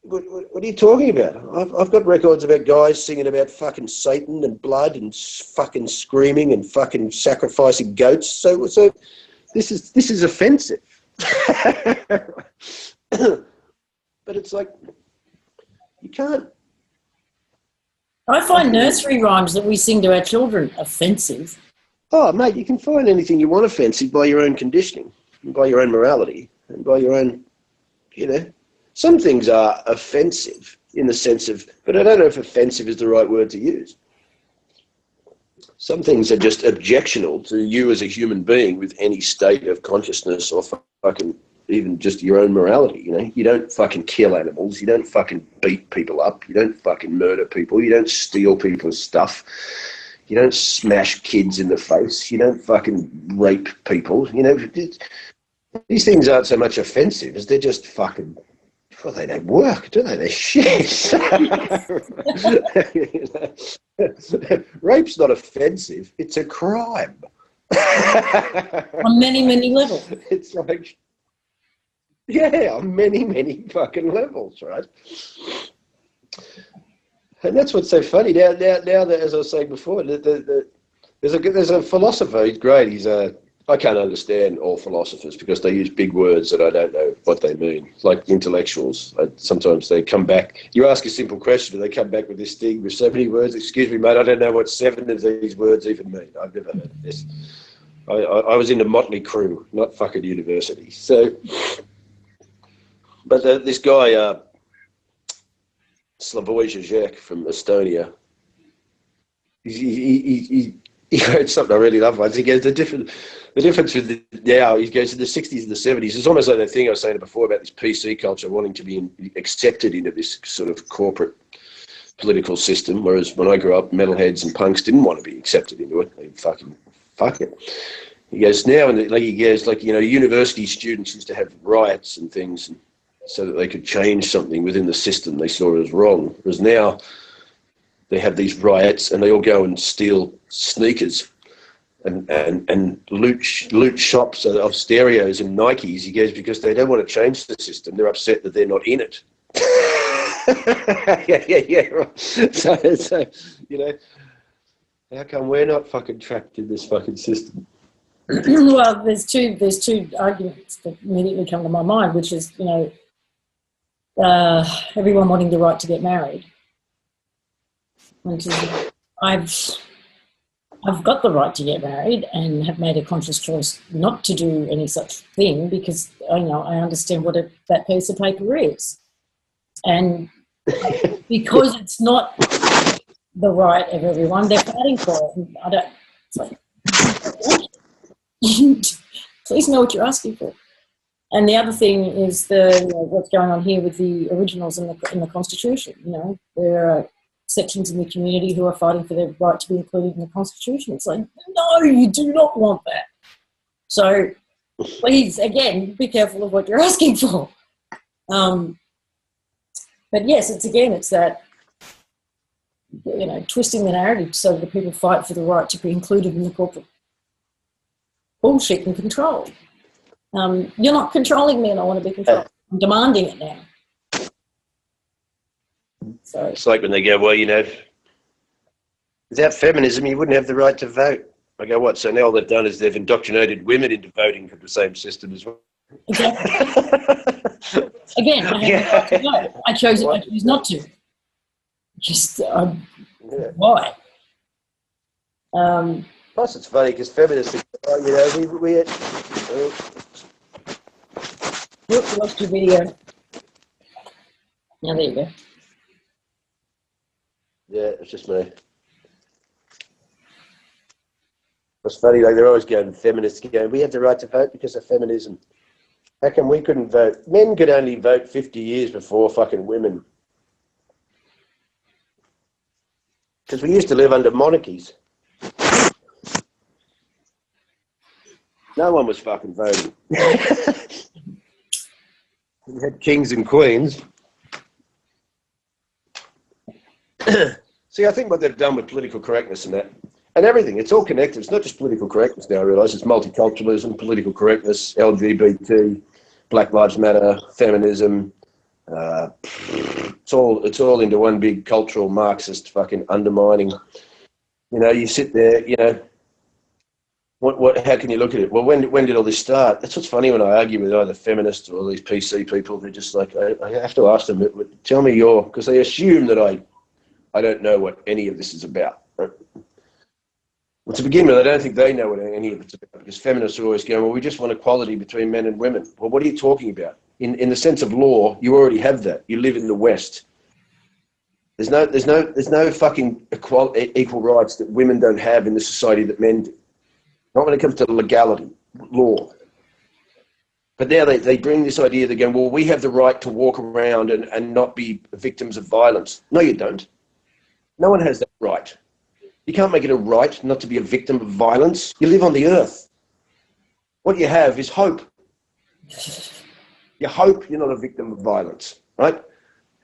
what are you talking about? I've got records about guys singing about fucking Satan and blood and fucking screaming and fucking sacrificing goats. So this is offensive. But it's like, you can't... I find nursery rhymes that we sing to our children offensive. Oh, mate, you can find anything you want offensive by your own conditioning, and by your own morality, and by your own, Some things are offensive in the sense of, but I don't know if offensive is the right word to use. Some things are just objectionable to you as a human being with any state of consciousness or fucking even just your own morality, You don't fucking kill animals. You don't fucking beat people up. You don't fucking murder people. You don't steal people's stuff. You don't smash kids in the face. You don't fucking rape people. These things aren't so much offensive as they're just fucking... Well, they don't work, do they? They're shit. Rape's not offensive. It's a crime. On many, many levels. It's like... Yeah, on many, many fucking levels, right? And that's what's so funny. Now that, as I was saying before, there's a philosopher. He's great. I can't understand all philosophers because they use big words that I don't know what they mean. Like intellectuals, sometimes they come back. You ask a simple question, and they come back with this thing with so many words. Excuse me, mate, I don't know what 7 of these words even mean. I've never heard of this. I was in the Motley Crew, not fucking university. So. But this guy, Slavoj Žižek from Estonia, he wrote something I really love once. He goes, the difference with now, he goes, in the 60s and the 70s, it's almost like that thing I was saying before about this PC culture wanting to be accepted into this sort of corporate political system, whereas when I grew up, metalheads and punks didn't want to be accepted into it. They fucking fuck it. He goes, now, university students used to have riots and things, so that they could change something within the system they saw as wrong. Whereas now they have these riots and they all go and steal sneakers and loot shops of stereos and Nikes. He goes, because they don't want to change the system. They're upset that they're not in it. yeah, right. So, how come we're not fucking trapped in this fucking system? Well, there's two arguments that immediately come to my mind, which is, everyone wanting the right to get married. I've got the right to get married and have made a conscious choice not to do any such thing because I understand what that piece of paper is, and because it's not the right of everyone, they're fighting for it. I don't. It's like, please know what you're asking for. And the other thing is what's going on here with the originals in the Constitution. There are sections in the community who are fighting for their right to be included in the Constitution. It's like, no, you do not want that. So please, again, be careful of what you're asking for. But yes, it's that, twisting the narrative so that people fight for the right to be included in the corporate bullshit and control. You're not controlling me and I want to be controlled. I'm demanding it now. So it's like when they go, well, without feminism, you wouldn't have the right to vote. I go, what? So now all they've done is they've indoctrinated women into voting for the same system as well. Exactly. Again, I have the right to vote. I choose not to. Why? Plus, it's funny because feminists, we lost your video. Now there you go. Yeah, it's just me. It's funny, they're always going, feminists going, we have the right to vote because of feminism. How come we couldn't vote? Men could only vote 50 years before fucking women. Because we used to live under monarchies. No one was fucking voting. We had kings and queens. See, I think what they've done with political correctness and that, and everything, it's all connected. It's not just political correctness now, I realise. It's multiculturalism, political correctness, LGBT, Black Lives Matter, feminism. It's all into one big cultural Marxist fucking undermining. You know, you sit there, you know, how can you look at it? Well, when did all this start? That's what's funny when I argue with either feminists or these PC people. They're just like, I have to ask them, tell me because they assume that I don't know what any of this is about. Right? Well, to begin with, I don't think they know what any of it's about, because feminists are always going, well, we just want equality between men and women. Well, what are you talking about? In the sense of law, you already have that. You live in the West. There's no fucking equal rights that women don't have in the society that men do. Not when it comes to legality, law. But now they bring this idea, they're going, well, we have the right to walk around and not be victims of violence. No, you don't. No one has that right. You can't make it a right not to be a victim of violence. You live on the earth. What you have is hope. You hope you're not a victim of violence, right?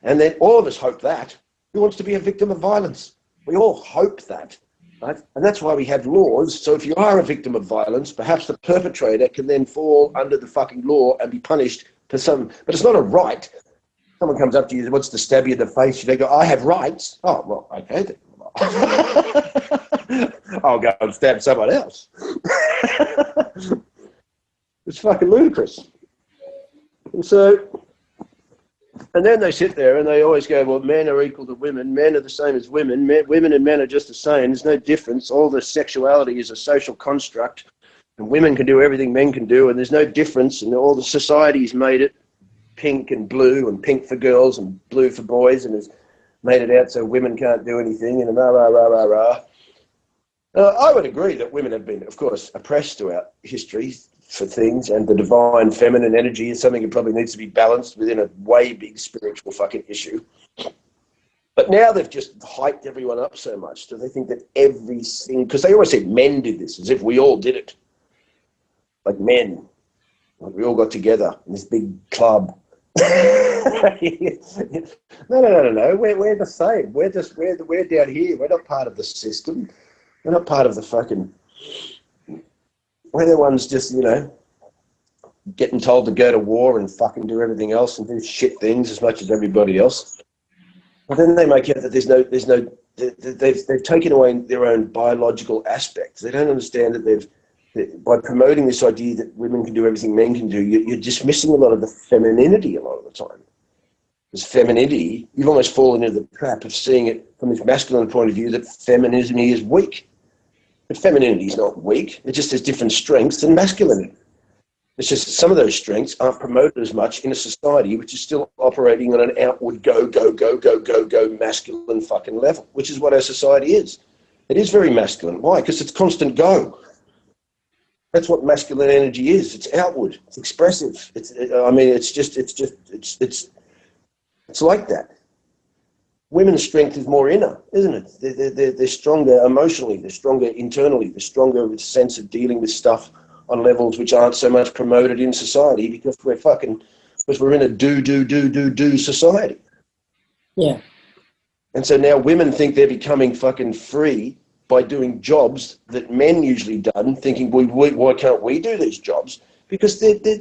And then all of us hope that. Who wants to be a victim of violence? We all hope that, right? And that's why we have laws. So if you are a victim of violence, perhaps the perpetrator can then fall under the fucking law and be punished for some, but it's not a right. Someone comes up to you, wants to stab you in the face, you go, I have rights. Oh, well, okay then. I'll go and stab someone else. It's fucking ludicrous. And then they sit there and they always go, well, men are equal to women, men are the same as women, women and men are just the same, there's no difference, all the sexuality is a social construct, and women can do everything men can do, and there's no difference, and all the society's made it pink and blue, and pink for girls and blue for boys, and has made it out so women can't do anything, and rah, rah, rah, rah, rah. I would agree that women have been, of course, oppressed throughout history for things, and the divine feminine energy is something that probably needs to be balanced within a way big spiritual fucking issue. But now they've just hyped everyone up so much, so they think that everything, because they always say men did this, as if we all did it. Like men. Like we all got together in this big club. No. We're the same. We're down here. We're not part of the system. We're not part of the fucking... We're the ones just, you know, getting told to go to war and fucking do everything else and do shit things as much as everybody else. But then they make out that they've taken away their own biological aspects. They don't understand that by promoting this idea that women can do everything men can do, you're dismissing a lot of the femininity a lot of the time. Because femininity, you've almost fallen into the trap of seeing it from this masculine point of view that feminism is weak. But femininity is not weak. It just has different strengths than masculinity. It's just that some of those strengths aren't promoted as much in a society which is still operating on an outward go masculine fucking level, which is what our society is. It is very masculine. Why? Because it's constant go. That's what masculine energy is. It's outward. It's expressive. It's like that. Women's strength is more inner, isn't it? They're stronger emotionally. They're stronger internally. They're stronger with a sense of dealing with stuff on levels which aren't so much promoted in society because we're in a do society. Yeah. And so now women think they're becoming fucking free by doing jobs that men usually done, thinking, why can't we do these jobs? Because they're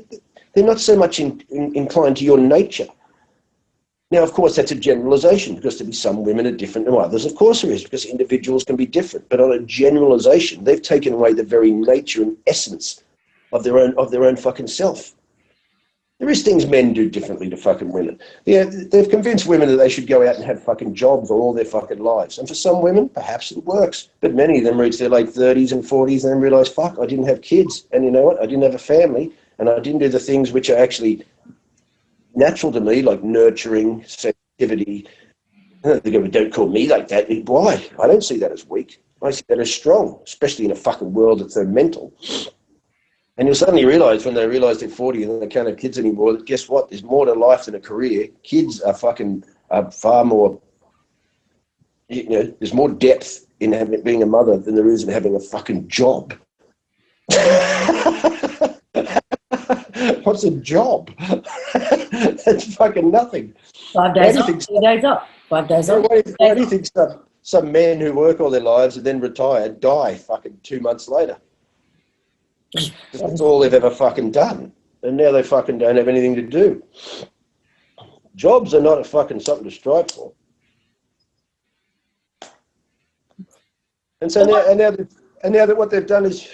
not so much inclined to your nature. Now, of course, that's a generalization, because there be some women are different than others. Of course there is, because individuals can be different. But on a generalization, they've taken away the very nature and essence of their own fucking self. There is things men do differently to fucking women. Yeah, they've convinced women that they should go out and have fucking jobs all their fucking lives. And for some women, perhaps it works. But many of them reach their late 30s and 40s and then realise, fuck, I didn't have kids. And you know what? I didn't have a family. And I didn't do the things which are actually natural to me, like nurturing, sensitivity. They go, don't call me like that. Why? I don't see that as weak. I see that as strong, especially in a fucking world that's so mental. And you'll suddenly realise when they realise they're 40 and they can't have kids anymore, that guess what? There's more to life than a career. Kids are far more, you know, there's more depth in being a mother than there is in having a fucking job. What's a job? That's fucking nothing. 5 Why days do you off, think? 2 days off, 5 days Yeah, off. why do you think some men who work all their lives and then retire die fucking 2 months later? That's all they've ever fucking done, and now they fucking don't have anything to do. Jobs are not a fucking something to strive for. And so now that what they've done is,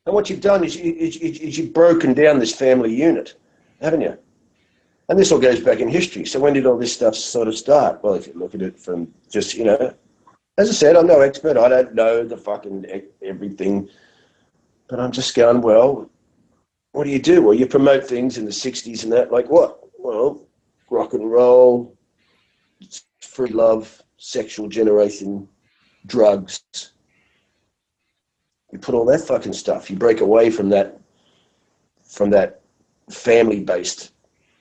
and what you've done is you've broken down this family unit, haven't you? And this all goes back in history. So when did all this stuff sort of start? Well, if you look at it from just, as I said, I'm no expert. I don't know the fucking everything. But I'm just going, well, what do you do? Well, you promote things in the 60s and that, like what? Well, rock and roll, free love, sexual generation, drugs. You put all that fucking stuff. You break away from that family-based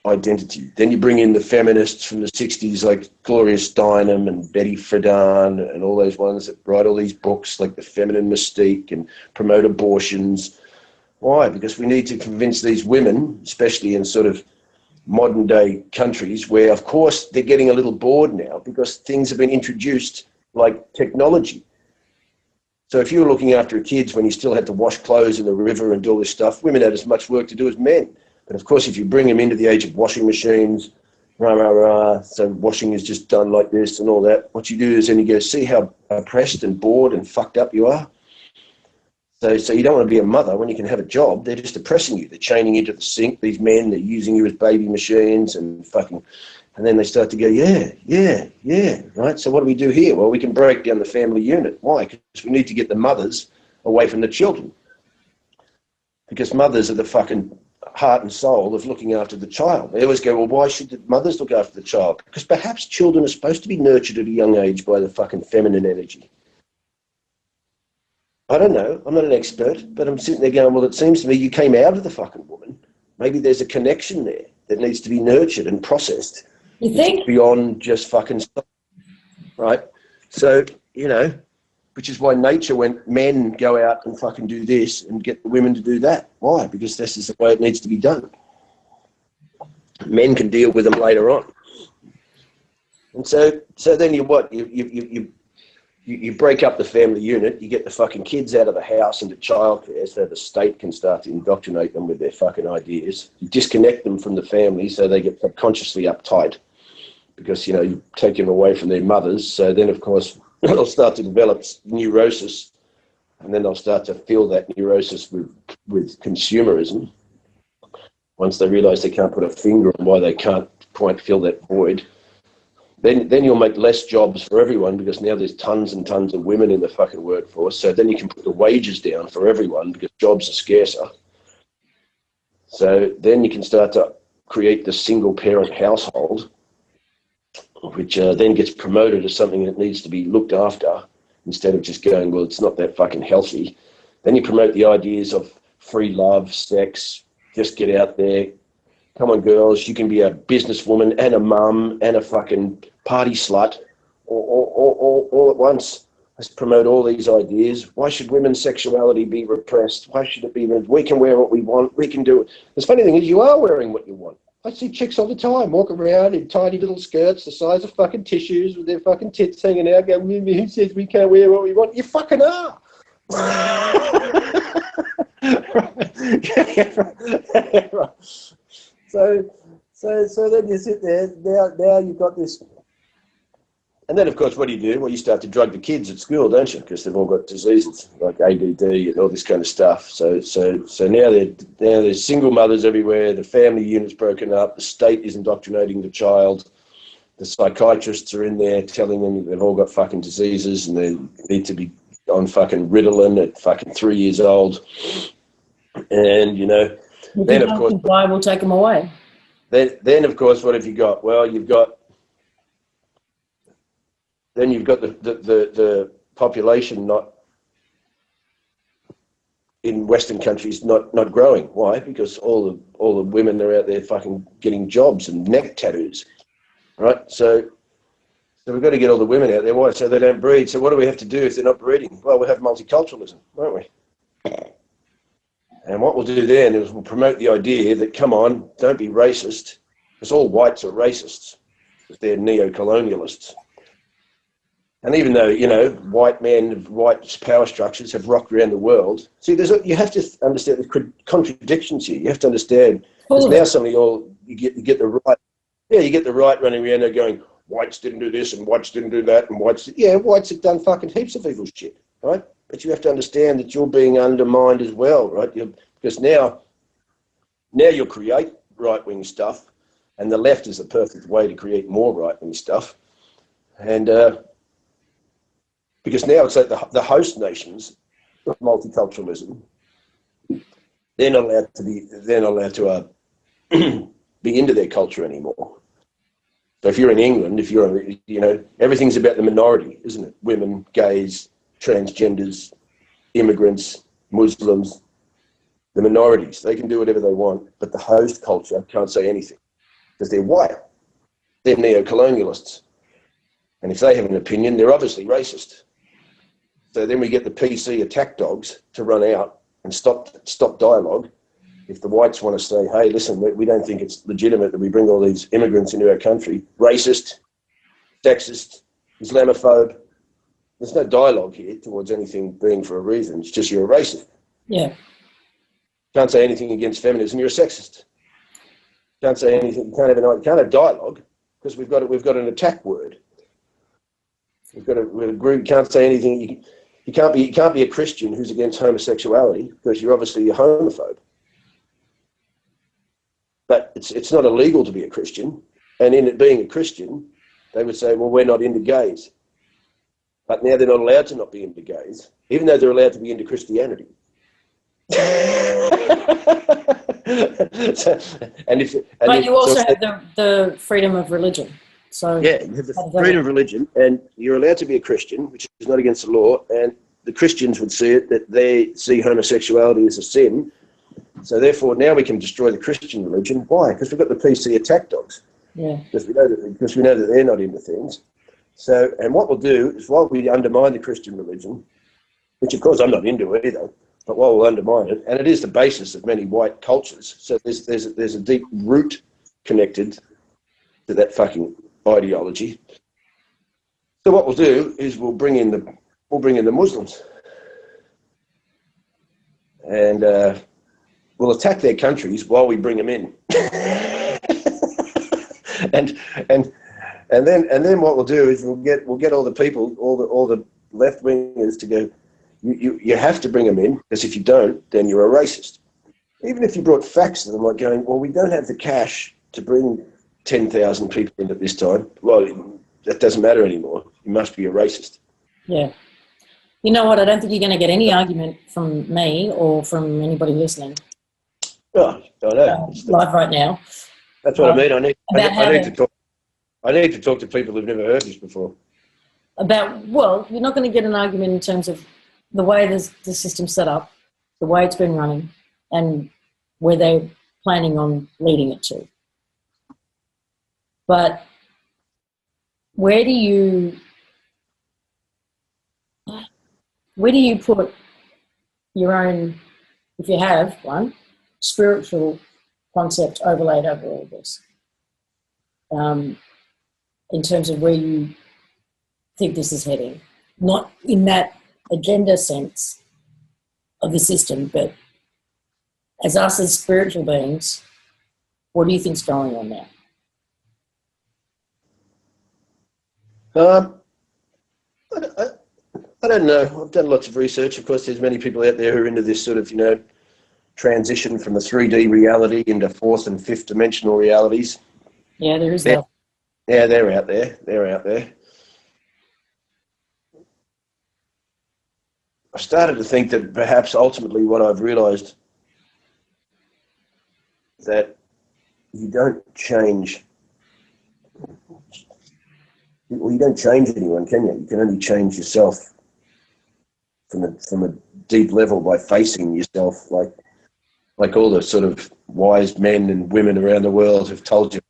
identity. Then you bring in the feminists from the 60s like Gloria Steinem and Betty Friedan and all those ones that write all these books like The Feminine Mystique and promote abortions. Why? Because we need to convince these women, especially in sort of modern day countries where, of course, they're getting a little bored now because things have been introduced like technology. So if you were looking after kids when you still had to wash clothes in the river and do all this stuff, women had as much work to do as men. But of course, if you bring them into the age of washing machines, so washing is just done like this and all that, what you do is then you go, see how oppressed and bored and fucked up you are? So you don't want to be a mother when you can have a job. They're just oppressing you. They're chaining you to the sink, these men, they're using you as baby machines and then they start to go, yeah, right? So what do we do here? Well, we can break down the family unit. Why? Because we need to get the mothers away from the children. Because mothers are the fucking heart and soul of looking after the child. They always go, well, why should the mothers look after the child? Because perhaps children are supposed to be nurtured at a young age by the fucking feminine energy. I don't know. I'm not an expert, but I'm sitting there going, well, it seems to me you came out of the fucking woman. Maybe there's a connection there that needs to be nurtured and processed. You think? Beyond just fucking stuff, right? So, which is why nature went, men go out and fucking do this and get the women to do that. Why? Because this is the way it needs to be done. Men can deal with them later on. And so then you break up the family unit, you get the fucking kids out of the house into childcare so the state can start to indoctrinate them with their fucking ideas. You disconnect them from the family so they get subconsciously uptight because, you take them away from their mothers. So then, of course, they'll start to develop neurosis and then they'll start to feel that neurosis with consumerism. Once they realise they can't put a finger on why they can't quite fill that void, then you'll make less jobs for everyone because now there's tons and tons of women in the fucking workforce. So then you can put the wages down for everyone because jobs are scarcer. So then you can start to create the single parent household, which then gets promoted as something that needs to be looked after instead of just going, well, it's not that fucking healthy. Then you promote the ideas of free love, sex, just get out there. Come on, girls, you can be a businesswoman and a mum and a fucking party slut all at once. Let's promote all these ideas. Why should women's sexuality be repressed? Why should it be? We can wear what we want. We can do it. The funny thing is you are wearing what you want. I see chicks all the time walk around in tiny little skirts the size of fucking tissues with their fucking tits hanging out going, who says we can't wear what we want? You fucking are. So then you sit there, now you've got this. And then, of course, what do? Well, you start to drug the kids at school, don't you? Because they've all got diseases like ADD and all this kind of stuff. So now there's single mothers everywhere. The family unit's broken up. The state is indoctrinating the child. The psychiatrists are in there telling them they've all got fucking diseases and they need to be on fucking Ritalin at fucking 3 years old. And, then, of course... Why will take them away? Then, of course, what have you got? Well, you've got the population not in Western countries not growing. Why? Because all the women are out there fucking getting jobs and neck tattoos, right? So we've got to get all the women out there. Why? So they don't breed. So what do we have to do if they're not breeding? Well, we have multiculturalism, won't we? And what we'll do then is we'll promote the idea that, come on, don't be racist. Because all whites are racists, because they're neo-colonialists. And even though, you know, white men, white power structures have rocked around the world, see, you have to understand the contradictions here. You have to understand, because now suddenly you get the right, you get the right running around there going, whites didn't do this and whites didn't do that and whites have done fucking heaps of evil shit, right? But you have to understand that you're being undermined as well, right? Because now you'll create right-wing stuff, and the left is the perfect way to create more right-wing stuff. And because now it's like the host nations of multiculturalism, they're not allowed to be into their culture anymore. So if you're in England, everything's about the minority, isn't it? Women, gays, transgenders, immigrants, Muslims, the minorities. They can do whatever they want, but the host culture can't say anything because they're white. They're neo-colonialists. And if they have an opinion, they're obviously racist. So then we get the PC attack dogs to run out and stop dialogue. If the whites want to say, hey, listen, we don't think it's legitimate that we bring all these immigrants into our country, racist, sexist, Islamophobe, there's no dialogue here towards anything being for a reason. It's just you're a racist. Yeah. Can't say anything against feminism, you're a sexist. Can't say anything, you can't have dialogue because we've got an attack word. We can't say anything. You can't be a Christian who's against homosexuality because you're obviously a homophobe. But it's not illegal to be a Christian, and in it being a Christian, they would say, well, we're not into gays. But now they're not allowed to not be into gays, even though they're allowed to be into Christianity. But you also have the freedom of religion. So yeah, you have the freedom of religion, and you're allowed to be a Christian, which is not against the law, and the Christians would see it that they see homosexuality as a sin. So therefore, now we can destroy the Christian religion. Why? Because we've got the PC attack dogs. Yeah. Because we know that they're not into things. So, and what we'll do is while we undermine the Christian religion, which of course I'm not into either, but while we'll undermine it, and it is the basis of many white cultures. So there's a deep root connected to that fucking ideology. So what we'll do is we'll bring in the Muslims, and we'll attack their countries while we bring them in. and then what we'll do is we'll get all the people, all the left wingers to go, you have to bring them in, because if you don't, then you're a racist. Even if you brought facts to them, like going, well, we don't have the cash to bring 10,000 people in at this time. Well, that doesn't matter anymore. You must be a racist. Yeah. You know what? I don't think you're going to get any argument from me or from anybody listening. Oh, I know. Live right now. That's what I mean. I need to talk to people who've never heard this before. Well, you're not going to get an argument in terms of the way the system's set up, the way it's been running, and where they're planning on leading it to. But where do you put your own, if you have one, spiritual concept overlaid over all this, in terms of where you think this is heading? Not in that agenda sense of the system, but as us as spiritual beings, what do you think's going on now? I don't know. I've done lots of research. Of course, there's many people out there who are into this sort of, transition from the 3D reality into fourth and fifth dimensional realities. Yeah, there is that. Yeah, they're out there. They're out there. I started to think that perhaps ultimately what I've realised that you don't change. Well, you don't change anyone, can you? You can only change yourself from a deep level by facing yourself, like all the sort of wise men and women around the world have told you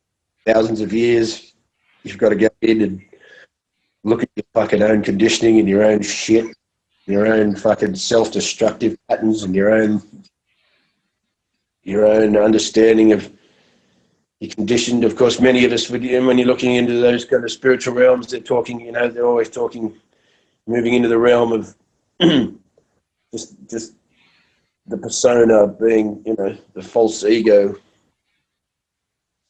thousands of years. You've got to go in and look at your fucking own conditioning and your own shit, your own fucking self-destructive patterns, and your own understanding of you're conditioned. Of course, many of us, when you're looking into those kind of spiritual realms, they're talking, you know, they're always talking, moving into the realm of just the persona being, you know, the false ego.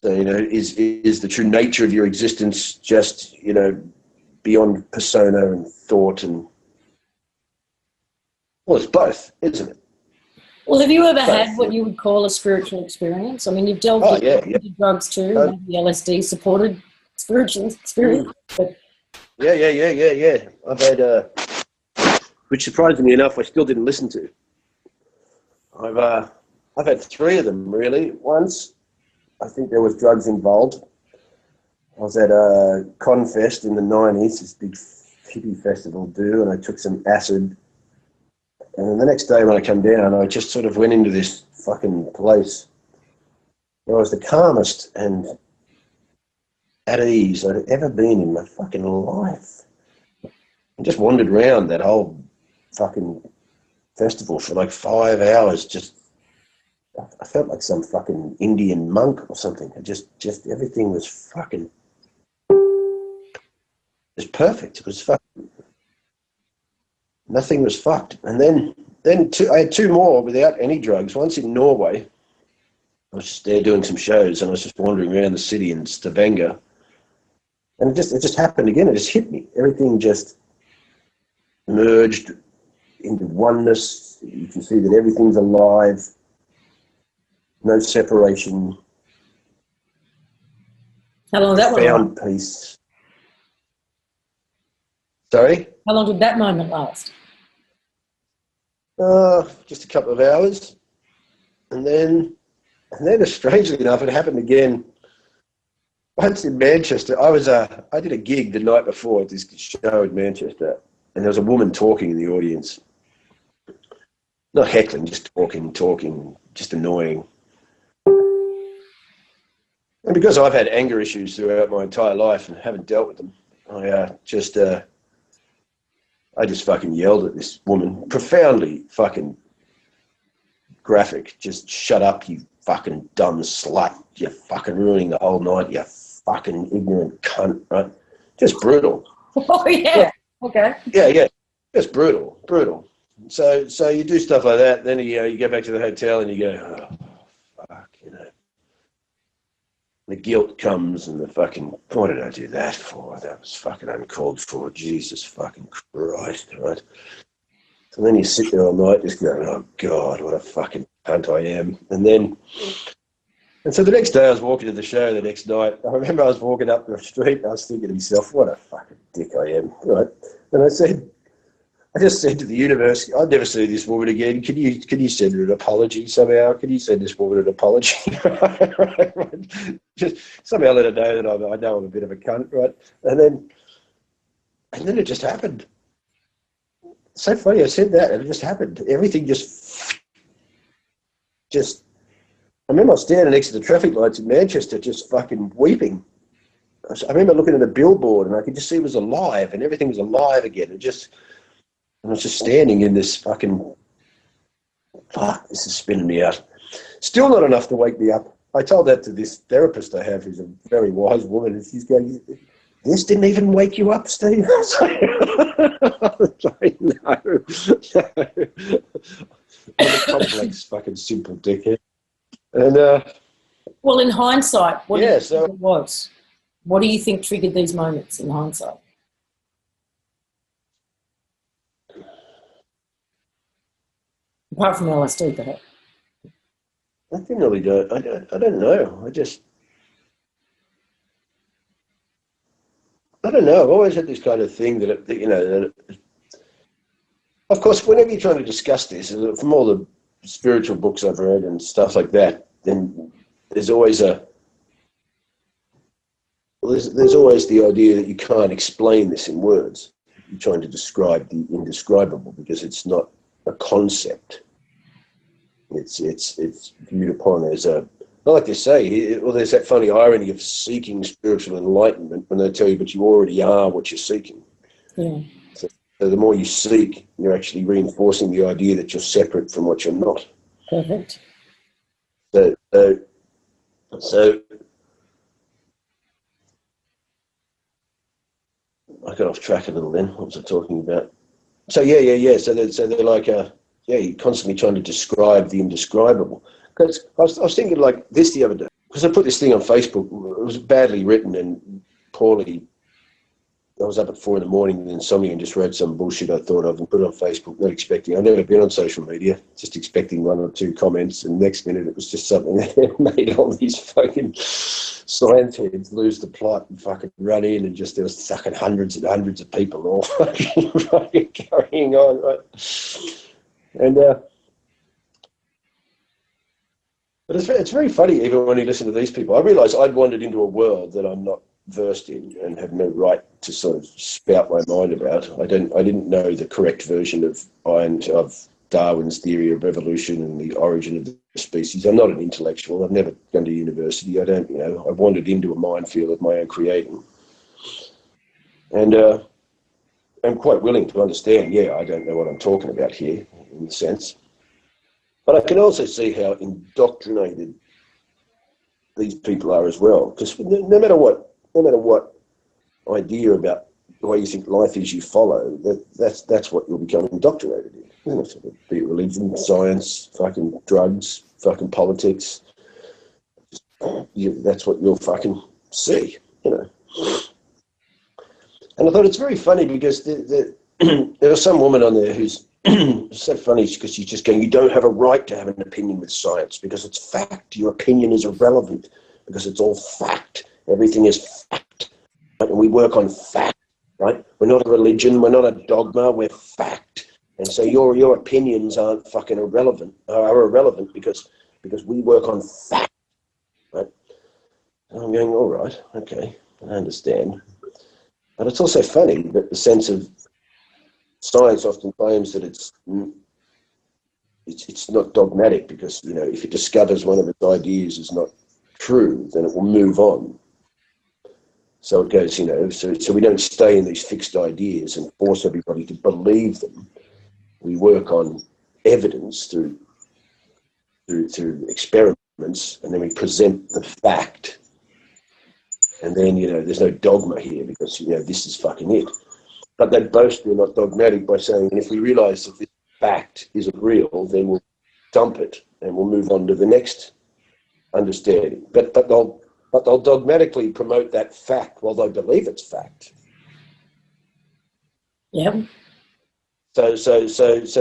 So, you know, is the true nature of your existence just, you know, beyond persona and thought and, well, it's both, isn't it? Well, have you ever had what you would call a spiritual experience? I mean, you've delved into drugs too, maybe LSD supported spiritual experience. But Yeah. I've had, which surprisingly enough, I still didn't listen to. I've had 3 of them really. Once, I think there was drugs involved. I was at a Confest in the 90s, this big hippie festival and I took some acid. And then the next day when I come down, I just sort of went into this fucking place where I was the calmest and at ease I'd ever been in my fucking life. I just wandered around that whole fucking festival for like 5 hours. I felt like some fucking Indian monk or something. Just everything was fucking, it was perfect. It was fucking, nothing was fucked. And then I had 2 more without any drugs. Once in Norway, I was just there doing some shows and I was just wandering around the city in Stavanger. And it just happened again. It just hit me. Everything just merged into oneness. You can see that everything's alive. No separation. how long did that one Found last? peace. Sorry? How long did that moment last? Just a couple of hours. And then strangely enough, it happened again. Once in Manchester, I did a gig the night before at this show in Manchester, and there was a woman talking in the audience. Not heckling, just talking, just annoying. And because I've had anger issues throughout my entire life and haven't dealt with them, I just fucking yelled at this woman, profoundly fucking graphic. Just shut up, you fucking dumb slut. You're fucking ruining the whole night, you fucking ignorant cunt, right? Just brutal. Oh, yeah. Okay. Yeah. Just brutal. So you do stuff like that, then you go back to the hotel and you go, oh, fuck, you know. The guilt comes and the fucking, what did I do that for? That was fucking uncalled for. Jesus fucking Christ, right? So then you sit there all night just going, oh God, what a fucking cunt I am. And so the next day I was walking to the show the next night. I remember I was walking up the street and I was thinking to myself, what a fucking dick I am, right? And I just said to the universe, I'd never see this woman again. Can you send her an apology somehow? Can you send this woman an apology? Just somehow let her know that I know I'm a bit of a cunt, right? And then it just happened. So funny, I said that and it just happened. Everything just. I remember I was standing next to the traffic lights in Manchester, just fucking weeping. I remember looking at a billboard and I could just see it was alive and everything was alive again. And I was just standing in this fucking, fuck, this is spinning me out. Still not enough to wake me up. I told that to this therapist I have, who's a very wise woman, and she's going, this didn't even wake you up, Steve? I was like, no. I'm a complex fucking simple dickhead. And, well, in hindsight, what do you so think it was? What do you think triggered these moments in hindsight? Apart from LSD, perhaps. I didn't really do it. I don't know. I don't know. I've always had this kind of thing that of course, whenever you're trying to discuss this, from all the spiritual books I've read and stuff like that, then there's always there's always the idea that you can't explain this in words. You're trying to describe the indescribable because it's not a concept. It's viewed upon as I like to say, well, there's that funny irony of seeking spiritual enlightenment when they tell you, but you already are what you're seeking. Yeah. So the more you seek, you're actually reinforcing the idea that you're separate from what you're not. Perfect. So I got off track a little then. What was I talking about? So yeah. So they're like, you're constantly trying to describe the indescribable. Because I was thinking like this the other day, because I put this thing on Facebook. It was badly written and poorly. I was up at 4 a.m. with insomnia and just wrote some bullshit I thought of and put it on Facebook, not expecting. I've never been on social media, just expecting 1 or 2 comments, and next minute it was just something that made all these fucking science heads lose the plot and fucking run in, and just there was fucking hundreds and hundreds of people all fucking carrying on, right? And but it's very funny even when you listen to these people. I realised I'd wandered into a world that I'm not versed in and have no right to sort of spout my mind about. I didn't know the correct version of Darwin's theory of evolution and the origin of the species. I'm not an intellectual. I've never gone to university. I wandered into a minefield of my own creating. And I'm quite willing to understand, I don't know what I'm talking about here in a sense. But I can also see how indoctrinated these people are as well. Because no matter what idea about the way you think life is you follow, that's what you'll become indoctrinated in, isn't it? Be it religion, science, fucking drugs, fucking politics. That's what you'll fucking see, And I thought it's very funny because there was some woman on there who's so funny because she's just going, you don't have a right to have an opinion with science because it's fact. Your opinion is irrelevant because it's all fact. Everything is fact. Right? And we work on fact, right? We're not a religion. We're not a dogma. We're fact. And so your opinions aren't fucking irrelevant, are irrelevant because we work on fact, right? And I'm going, all right, okay, I understand. But it's also funny that the sense of science often claims that it's not dogmatic because, if it discovers one of its ideas is not true, then it will move on. So it goes, so we don't stay in these fixed ideas and force everybody to believe them. We work on evidence through experiments, and then we present the fact. And then, there's no dogma here because, this is fucking it. But they boast they're not dogmatic by saying, if we realise that this fact isn't real, then we'll dump it and we'll move on to the next understanding. But they'll dogmatically promote that fact while they believe it's fact. Yeah. So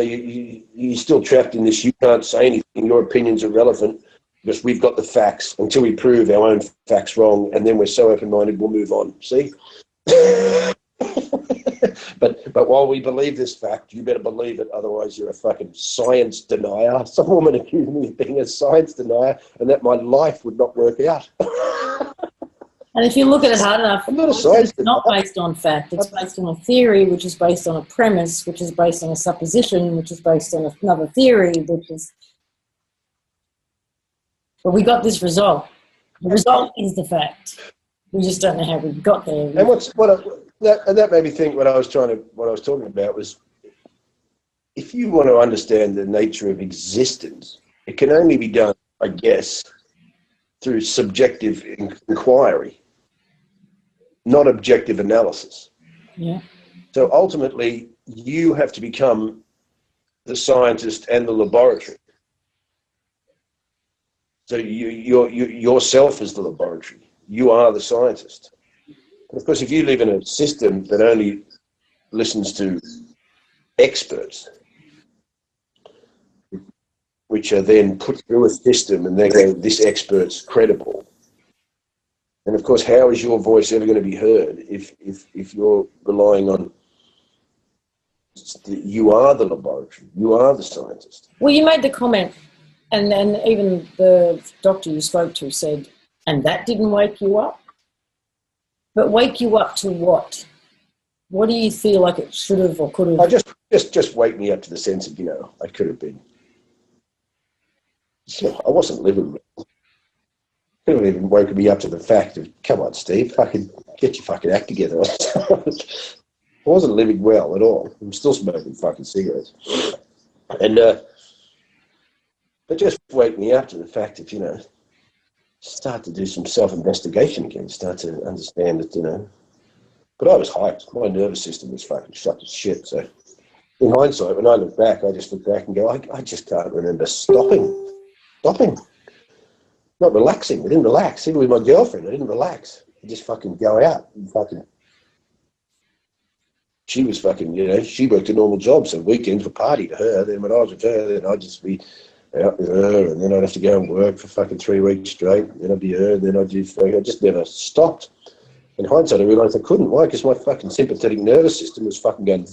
you're still trapped in this. You can't say anything. Your opinion's irrelevant because we've got the facts until we prove our own facts wrong, and then we're so open-minded we'll move on. See. But while we believe this fact, you better believe it, otherwise you're a fucking science denier. Some woman accused me of being a science denier and that my life would not work out. And if you look at it hard enough, I'm not a science it's not based on fact. It's based on a theory, which is based on a premise, which is based on a supposition, which is based on another theory, which is... But we got this result. The result is the fact. We just don't know how we got there. And that made me think what I was talking about was, if you want to understand the nature of existence, it can only be done, I guess, through subjective inquiry, not objective analysis. Yeah. So ultimately, you have to become the scientist and the laboratory. So yourself is the laboratory. You are the scientist. And of course, if you live in a system that only listens to experts, which are then put through a system and they go, this expert's credible. And of course, how is your voice ever going to be heard if you're relying on, you are the laboratory, you are the scientist? Well, you made the comment, and even the doctor you spoke to said, and that didn't wake you up? But wake you up to what? What do you feel like it should have or could have? Just wake me up to the sense of, I could have been. I wasn't living well. Could have even woken me up to the fact of, come on, Steve, fucking get your fucking act together. I wasn't living well at all. I'm still smoking fucking cigarettes. And but just wake me up to the fact of, start to do some self-investigation again, start to understand that, But I was hyped. My nervous system was fucking shut to shit. So in hindsight, when I look back, I just look back and go, I just can't remember stopping, not relaxing. I didn't relax. Even with my girlfriend, I didn't relax. I just fucking go out and fucking. She was fucking, you know, she worked a normal job, so weekends were party to her. Then when I was with her, then I'd just be out with her, and then I'd have to go and work for fucking 3 weeks straight. And then I'd be her, and then I just never stopped. In hindsight, I realised I couldn't. Why? Because my fucking sympathetic nervous system was fucking going.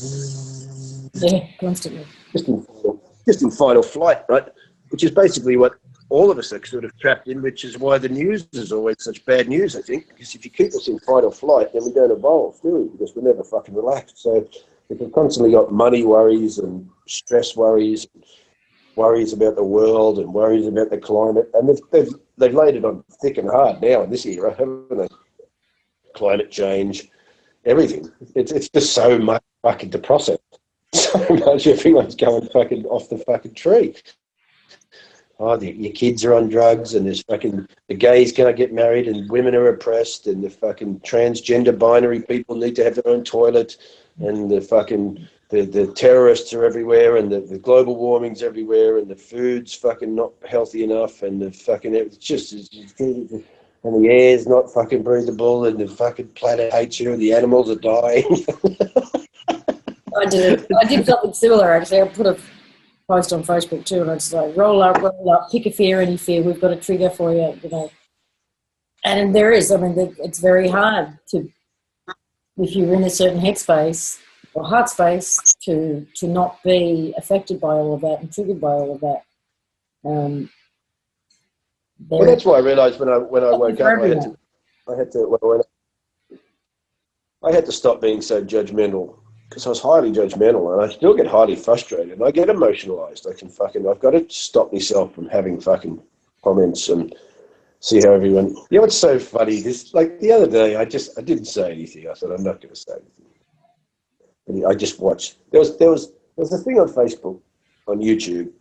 Yeah, constantly. Just in final flight, right? Which is basically what all of us are sort of trapped in, which is why the news is always such bad news, I think. Because if you keep us in fight or flight, then we don't evolve, do we? Because we're never fucking relaxed. So if we've constantly got money worries and stress worries, worries about the world and worries about the climate, and they've laid it on thick and hard now in this era, haven't they? Climate change, everything. It's just so much fucking to process. So much, everyone's going fucking off the fucking tree. Oh, your kids are on drugs, and there's fucking the gays can't get married, and women are oppressed, and the fucking transgender binary people need to have their own toilet, and the fucking the terrorists are everywhere, and the global warming's everywhere, and the food's fucking not healthy enough, and the fucking and the air's not fucking breathable, and the fucking planet hates you, and the animals are dying. I did something similar, actually. I put a post on Facebook too, and it's like, roll up, pick a fear, any fear, we've got a trigger for you, you know. And there is, I mean, it's very hard to, if you're in a certain headspace or heart space, to not be affected by all of that and triggered by all of that. Well, that's why I realised when I woke up, I had to stop being so judgmental, because I was highly judgmental, and I still get highly frustrated. And I get emotionalised. I've got to stop myself from having fucking comments and see how everyone. You know what's so funny? This, like the other day, I didn't say anything. I thought I'm not going to say anything. And I just watched. There was a thing on Facebook, on YouTube.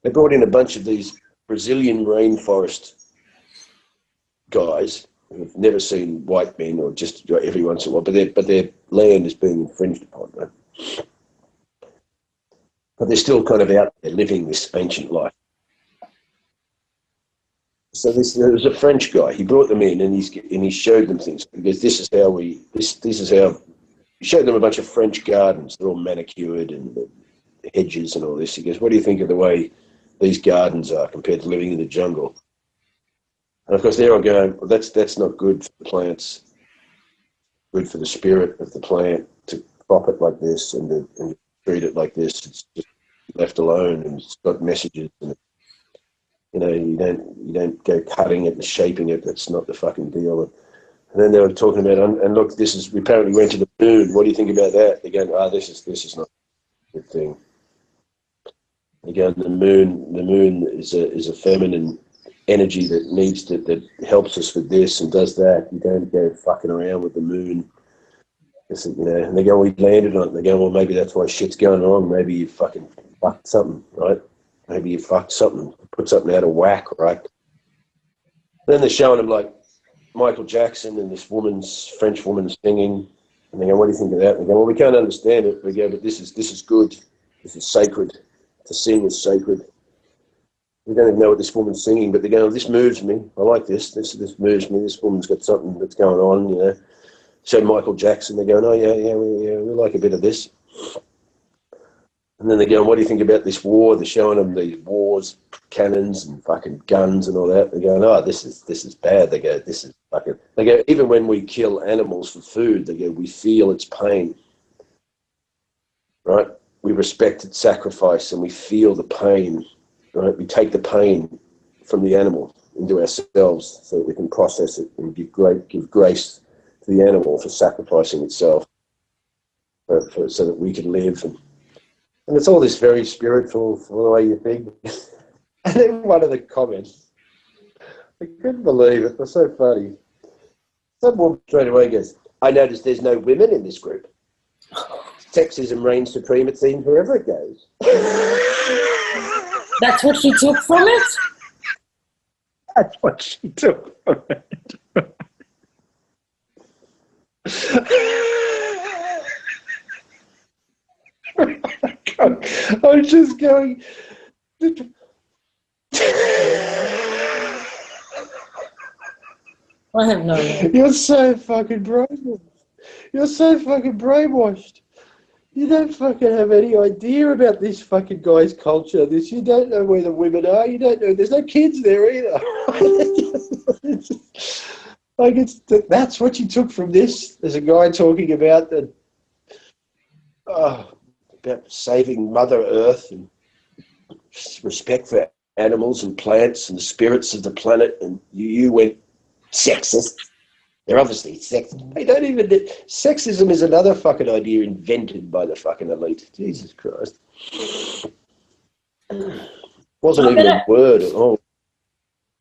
They brought in a bunch of these Brazilian rainforest guys who've never seen white men, or just every once in a while, but their land is being infringed upon, right? But they're still kind of out there living this ancient life. So there was a French guy. He brought them in, and he showed them things, because this is how he showed them a bunch of French gardens. They're all manicured, and the hedges and all this. He goes, "What do you think of the way these gardens are compared to living in the jungle?" And of course, they're all going, "Well, that's not good for the plants. Good for the spirit of the plant to crop it like this and treat it like this. It's just left alone, and it's got messages. And you know, you don't go cutting it and shaping it. That's not the fucking deal." And then they were talking about, and look, we apparently went to the moon. What do you think about that? They're going, this is not a good thing. Again, the moon is a feminine energy that helps us with this and does that. You don't go fucking around with the moon. You know, and they go, we landed on it. They go, well, maybe that's why shit's going wrong. Maybe you fucking fucked something, right? Maybe you fucked something, put something out of whack, right? Then they're showing them like Michael Jackson and this French woman singing, and they go, what do you think of that? And they go, well, we can't understand it. We go, but this is good. This is sacred. To sing is sacred. We don't even know what this woman's singing, but they go, this moves me. I like this. This moves me. This woman's got something that's going on, you know. So Michael Jackson, they're going, we like a bit of this. And then they're going, what do you think about this war? They're showing them these wars, cannons and fucking guns and all that. They're going, this is bad. They go, this is fucking. They go, even when we kill animals for food, they go, we feel its pain, right? We respect its sacrifice, and we feel the pain, right? We take the pain from the animal into ourselves so that we can process it and give grace to the animal for sacrificing itself so that we can live. And it's all this very spiritual, the way you think. And then one of the comments, I couldn't believe it. It was so funny. Some woman straight away goes, I noticed there's no women in this group. Sexism reigns supreme, it seems, wherever it goes. That's what she took from it? That's what she took from it. I'm just going. I have no idea. You're so fucking brainwashed. You're so fucking brainwashed. You don't fucking have any idea about this fucking guy's culture. You don't know where the women are. You don't know. There's no kids there either. That's what you took from this. There's a guy talking about about saving Mother Earth and respect for animals and plants and the spirits of the planet, and you went sexist. They're obviously sexist. They don't even. Sexism is another fucking idea invented by the fucking elite. Jesus Christ. Wasn't even a word at all.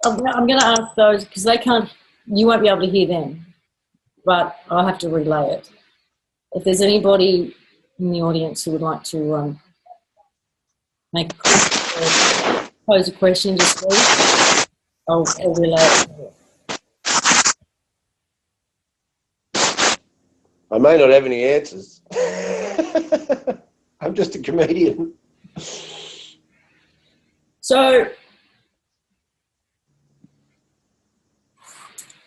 I'm going to ask those because they can't. You won't be able to hear them, but I'll have to relay it. If there's anybody in the audience who would like to make a comment or pose a question, just please, I'll relay it. I may not have any answers. I'm just a comedian. So,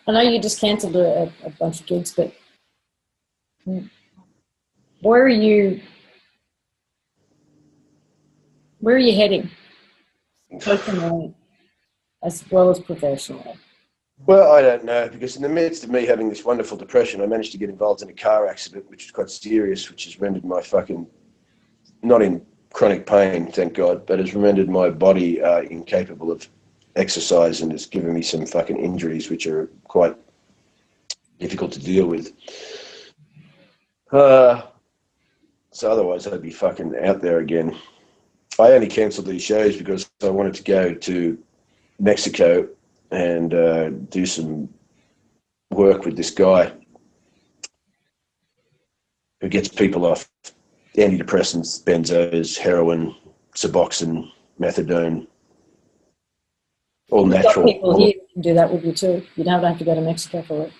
I know you just cancelled a bunch of gigs, but where are you heading, personally as well as professionally? Well, I don't know, because in the midst of me having this wonderful depression, I managed to get involved in a car accident, which was quite serious, which has rendered my not in chronic pain, thank God, but has rendered my body incapable of exercise and has given me some fucking injuries, which are quite difficult to deal with. So otherwise I'd be fucking out there again. I only cancelled these shows because I wanted to go to Mexico and do some work with this guy who gets people off antidepressants, benzos, heroin, Suboxone, methadone, all We've natural. got people here who can do that with you too. You don't have to go to Mexico for it.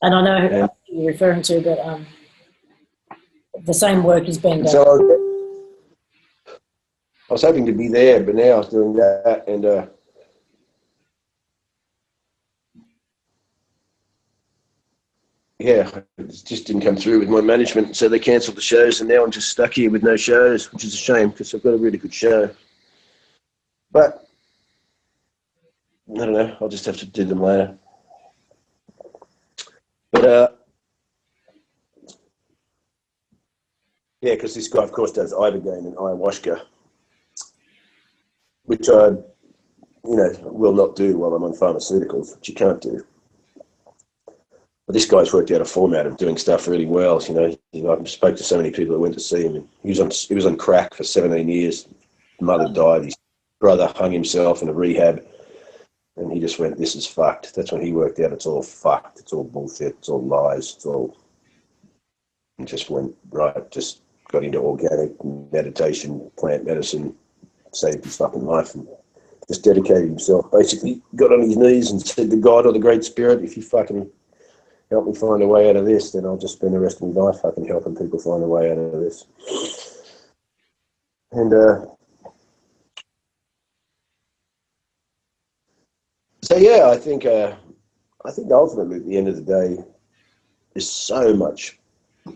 And I know who you're referring to, but the same work is being done. So I was hoping to be there, but now I was doing that, and yeah, it just didn't come through with my management, so they cancelled the shows, and now I'm just stuck here with no shows, which is a shame because I've got a really good show. But I don't know, I'll just have to do them later. But yeah, because this guy, of course, does ibogaine and ayahuasca, which I, will not do while I'm on pharmaceuticals, which you can't do. But this guy's worked out a format of doing stuff really well. I spoke to so many people that went to see him. And he was on crack for 17 years. His mother died. His brother hung himself in a rehab. And he just went, this is fucked. That's when he worked out it's all fucked. It's all bullshit. It's all lies. And just went, right, just got into organic meditation, plant medicine, saved his fucking life. And just dedicated himself. Basically got on his knees and said to God or the Great Spirit, if you fucking help me find a way out of this, then I'll just spend the rest of my life fucking helping people find a way out of this. And so yeah, I think ultimately at the end of the day, there's so much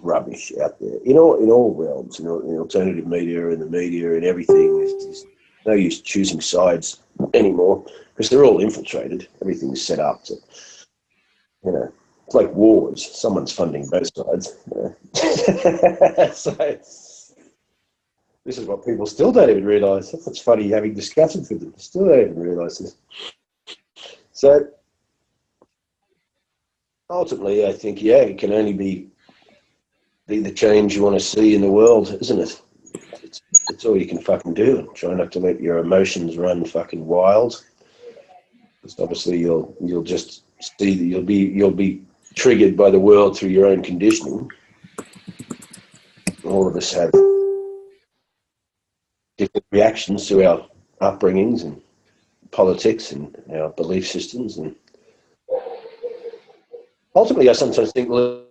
rubbish out there in all realms, in alternative media and the media and everything. There's no use choosing sides anymore because they're all infiltrated. Everything's set up to, it's like wars. Someone's funding both sides. So this is what people still don't even realise. That's what's funny having discussions with them. They still don't even realise this. So ultimately, I think, it can only be the change you want to see in the world, isn't it? It's all you can fucking do. Try not to let your emotions run fucking wild. Because obviously you'll just see that you'll be triggered by the world through your own conditioning. All of us have different reactions to our upbringings and politics and our belief systems, and ultimately I sometimes think, well,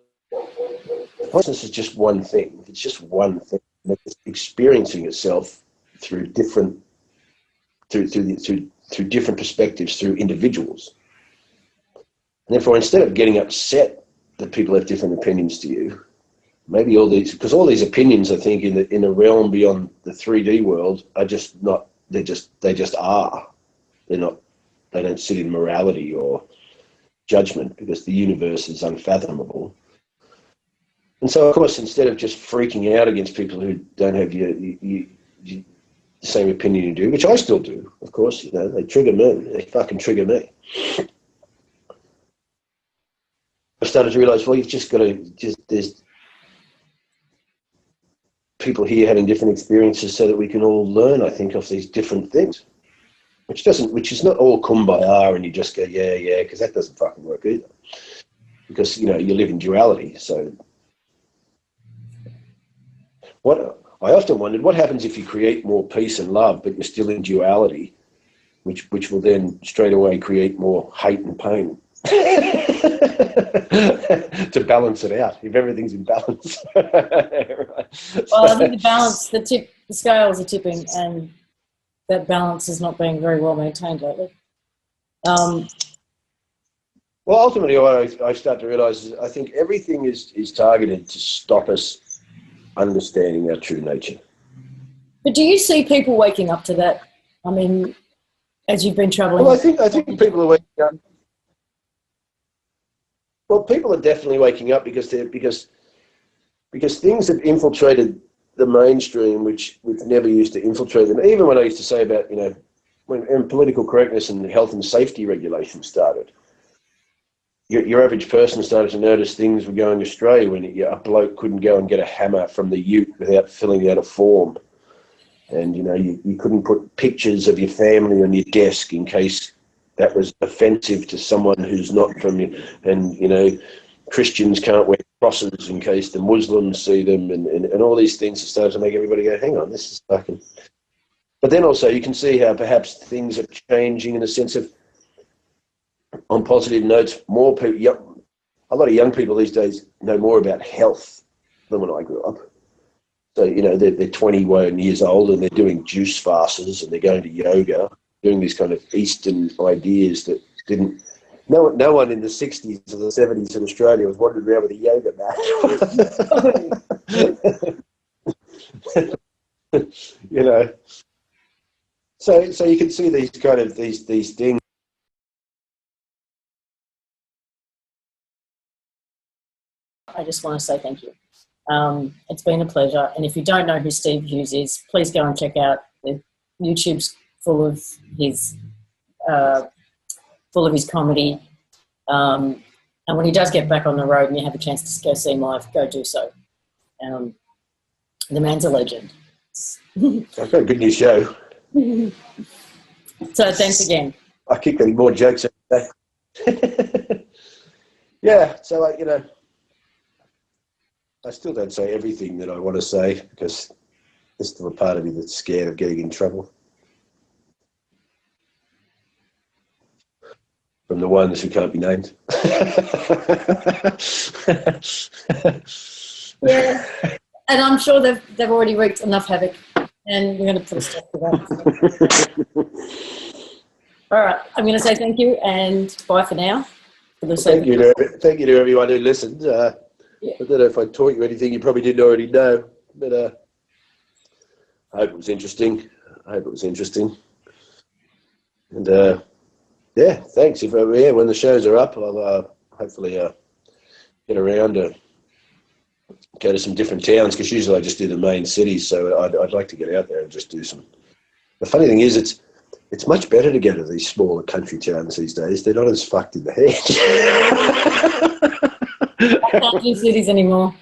consciousness is just one thing. It's just one thing. It's experiencing itself through different, through different perspectives, through individuals. And therefore, instead of getting upset that people have different opinions to you, maybe all these, because all these opinions, I think, in a realm beyond the 3D world are just not. They just are. They're not. They don't sit in morality or judgment because the universe is unfathomable. And so, of course, instead of just freaking out against people who don't have the same opinion you do, which I still do, of course, you know, they trigger me. They fucking trigger me. I started to realise, well, you've just got to there's people here having different experiences so that we can all learn, I think, off these different things. Which is not all kumbaya and you just go, yeah, because that doesn't fucking work either. Because, you know, you live in duality. So what I often wondered, what happens if you create more peace and love, but you're still in duality, which will then straight away create more hate and pain to balance it out, if everything's in balance. Right. Well, I think the scales are tipping, and that balance is not being very well maintained lately. Well, ultimately, what I start to realise is I think everything is targeted to stop us understanding our true nature. But do you see people waking up to that? I mean, as you've been travelling. Well, I think people are waking up. Well, people are definitely waking up because things have infiltrated the mainstream, which never used to infiltrate them. Even when I used to say about, you know, when political correctness and health and safety regulations started, your average person started to notice things were going astray when a bloke couldn't go and get a hammer from the ute without filling out a form. And, you know, you couldn't put pictures of your family on your desk in case that was offensive to someone who's not from you. And, you know, Christians can't wear crosses in case the Muslims see them, and all these things that started to make everybody go, hang on, this is fucking... But then also you can see how perhaps things are changing in the sense of, on positive notes, more people, a lot of young people these days know more about health than when I grew up. So, you know, they're 21 years old and they're doing juice fasts and they're going to yoga, doing these kind of Eastern ideas that didn't... No one in the 60s or the 70s in Australia was wandering around with a yoga mat. You know. So you can see these kind of these things. I just want to say thank you. It's been a pleasure. And if you don't know who Steve Hughes is, please go and check out the YouTube's full of his comedy. And when he does get back on the road and you have a chance to go see him live, go do so. The man's a legend. I've got a good new show. So thanks again. I keep getting more jokes every day. Yeah, so you know, I still don't say everything that I want to say because there's still a part of me that's scared of getting in trouble. From the ones who can't be named. Yeah, and I'm sure they've already wreaked enough havoc, and we're going to put a stop to that. All right, I'm going to say thank you and bye for now. Thank you to everyone who listened. Yeah. I don't know if I taught you anything you probably didn't already know, but I hope it was interesting. And yeah, thanks. When the shows are up, I'll hopefully get around to go to some different towns because usually I just do the main cities. So I'd like to get out there and just do some. The funny thing is, it's much better to go to these smaller country towns these days. They're not as fucked in the head. I can't do cities anymore.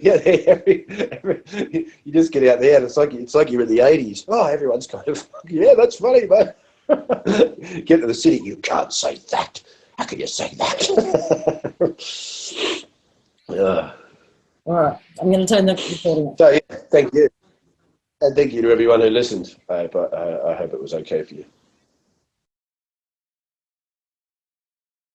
Yeah, you just get out there and it's like you're in the 80s. Oh, everyone's kind of, yeah, that's funny, mate. Get to the city, you can't say that. How can you say that? All right, I'm going to turn the recording off. So, yeah, thank you. And thank you to everyone who listened. I hope it was okay for you.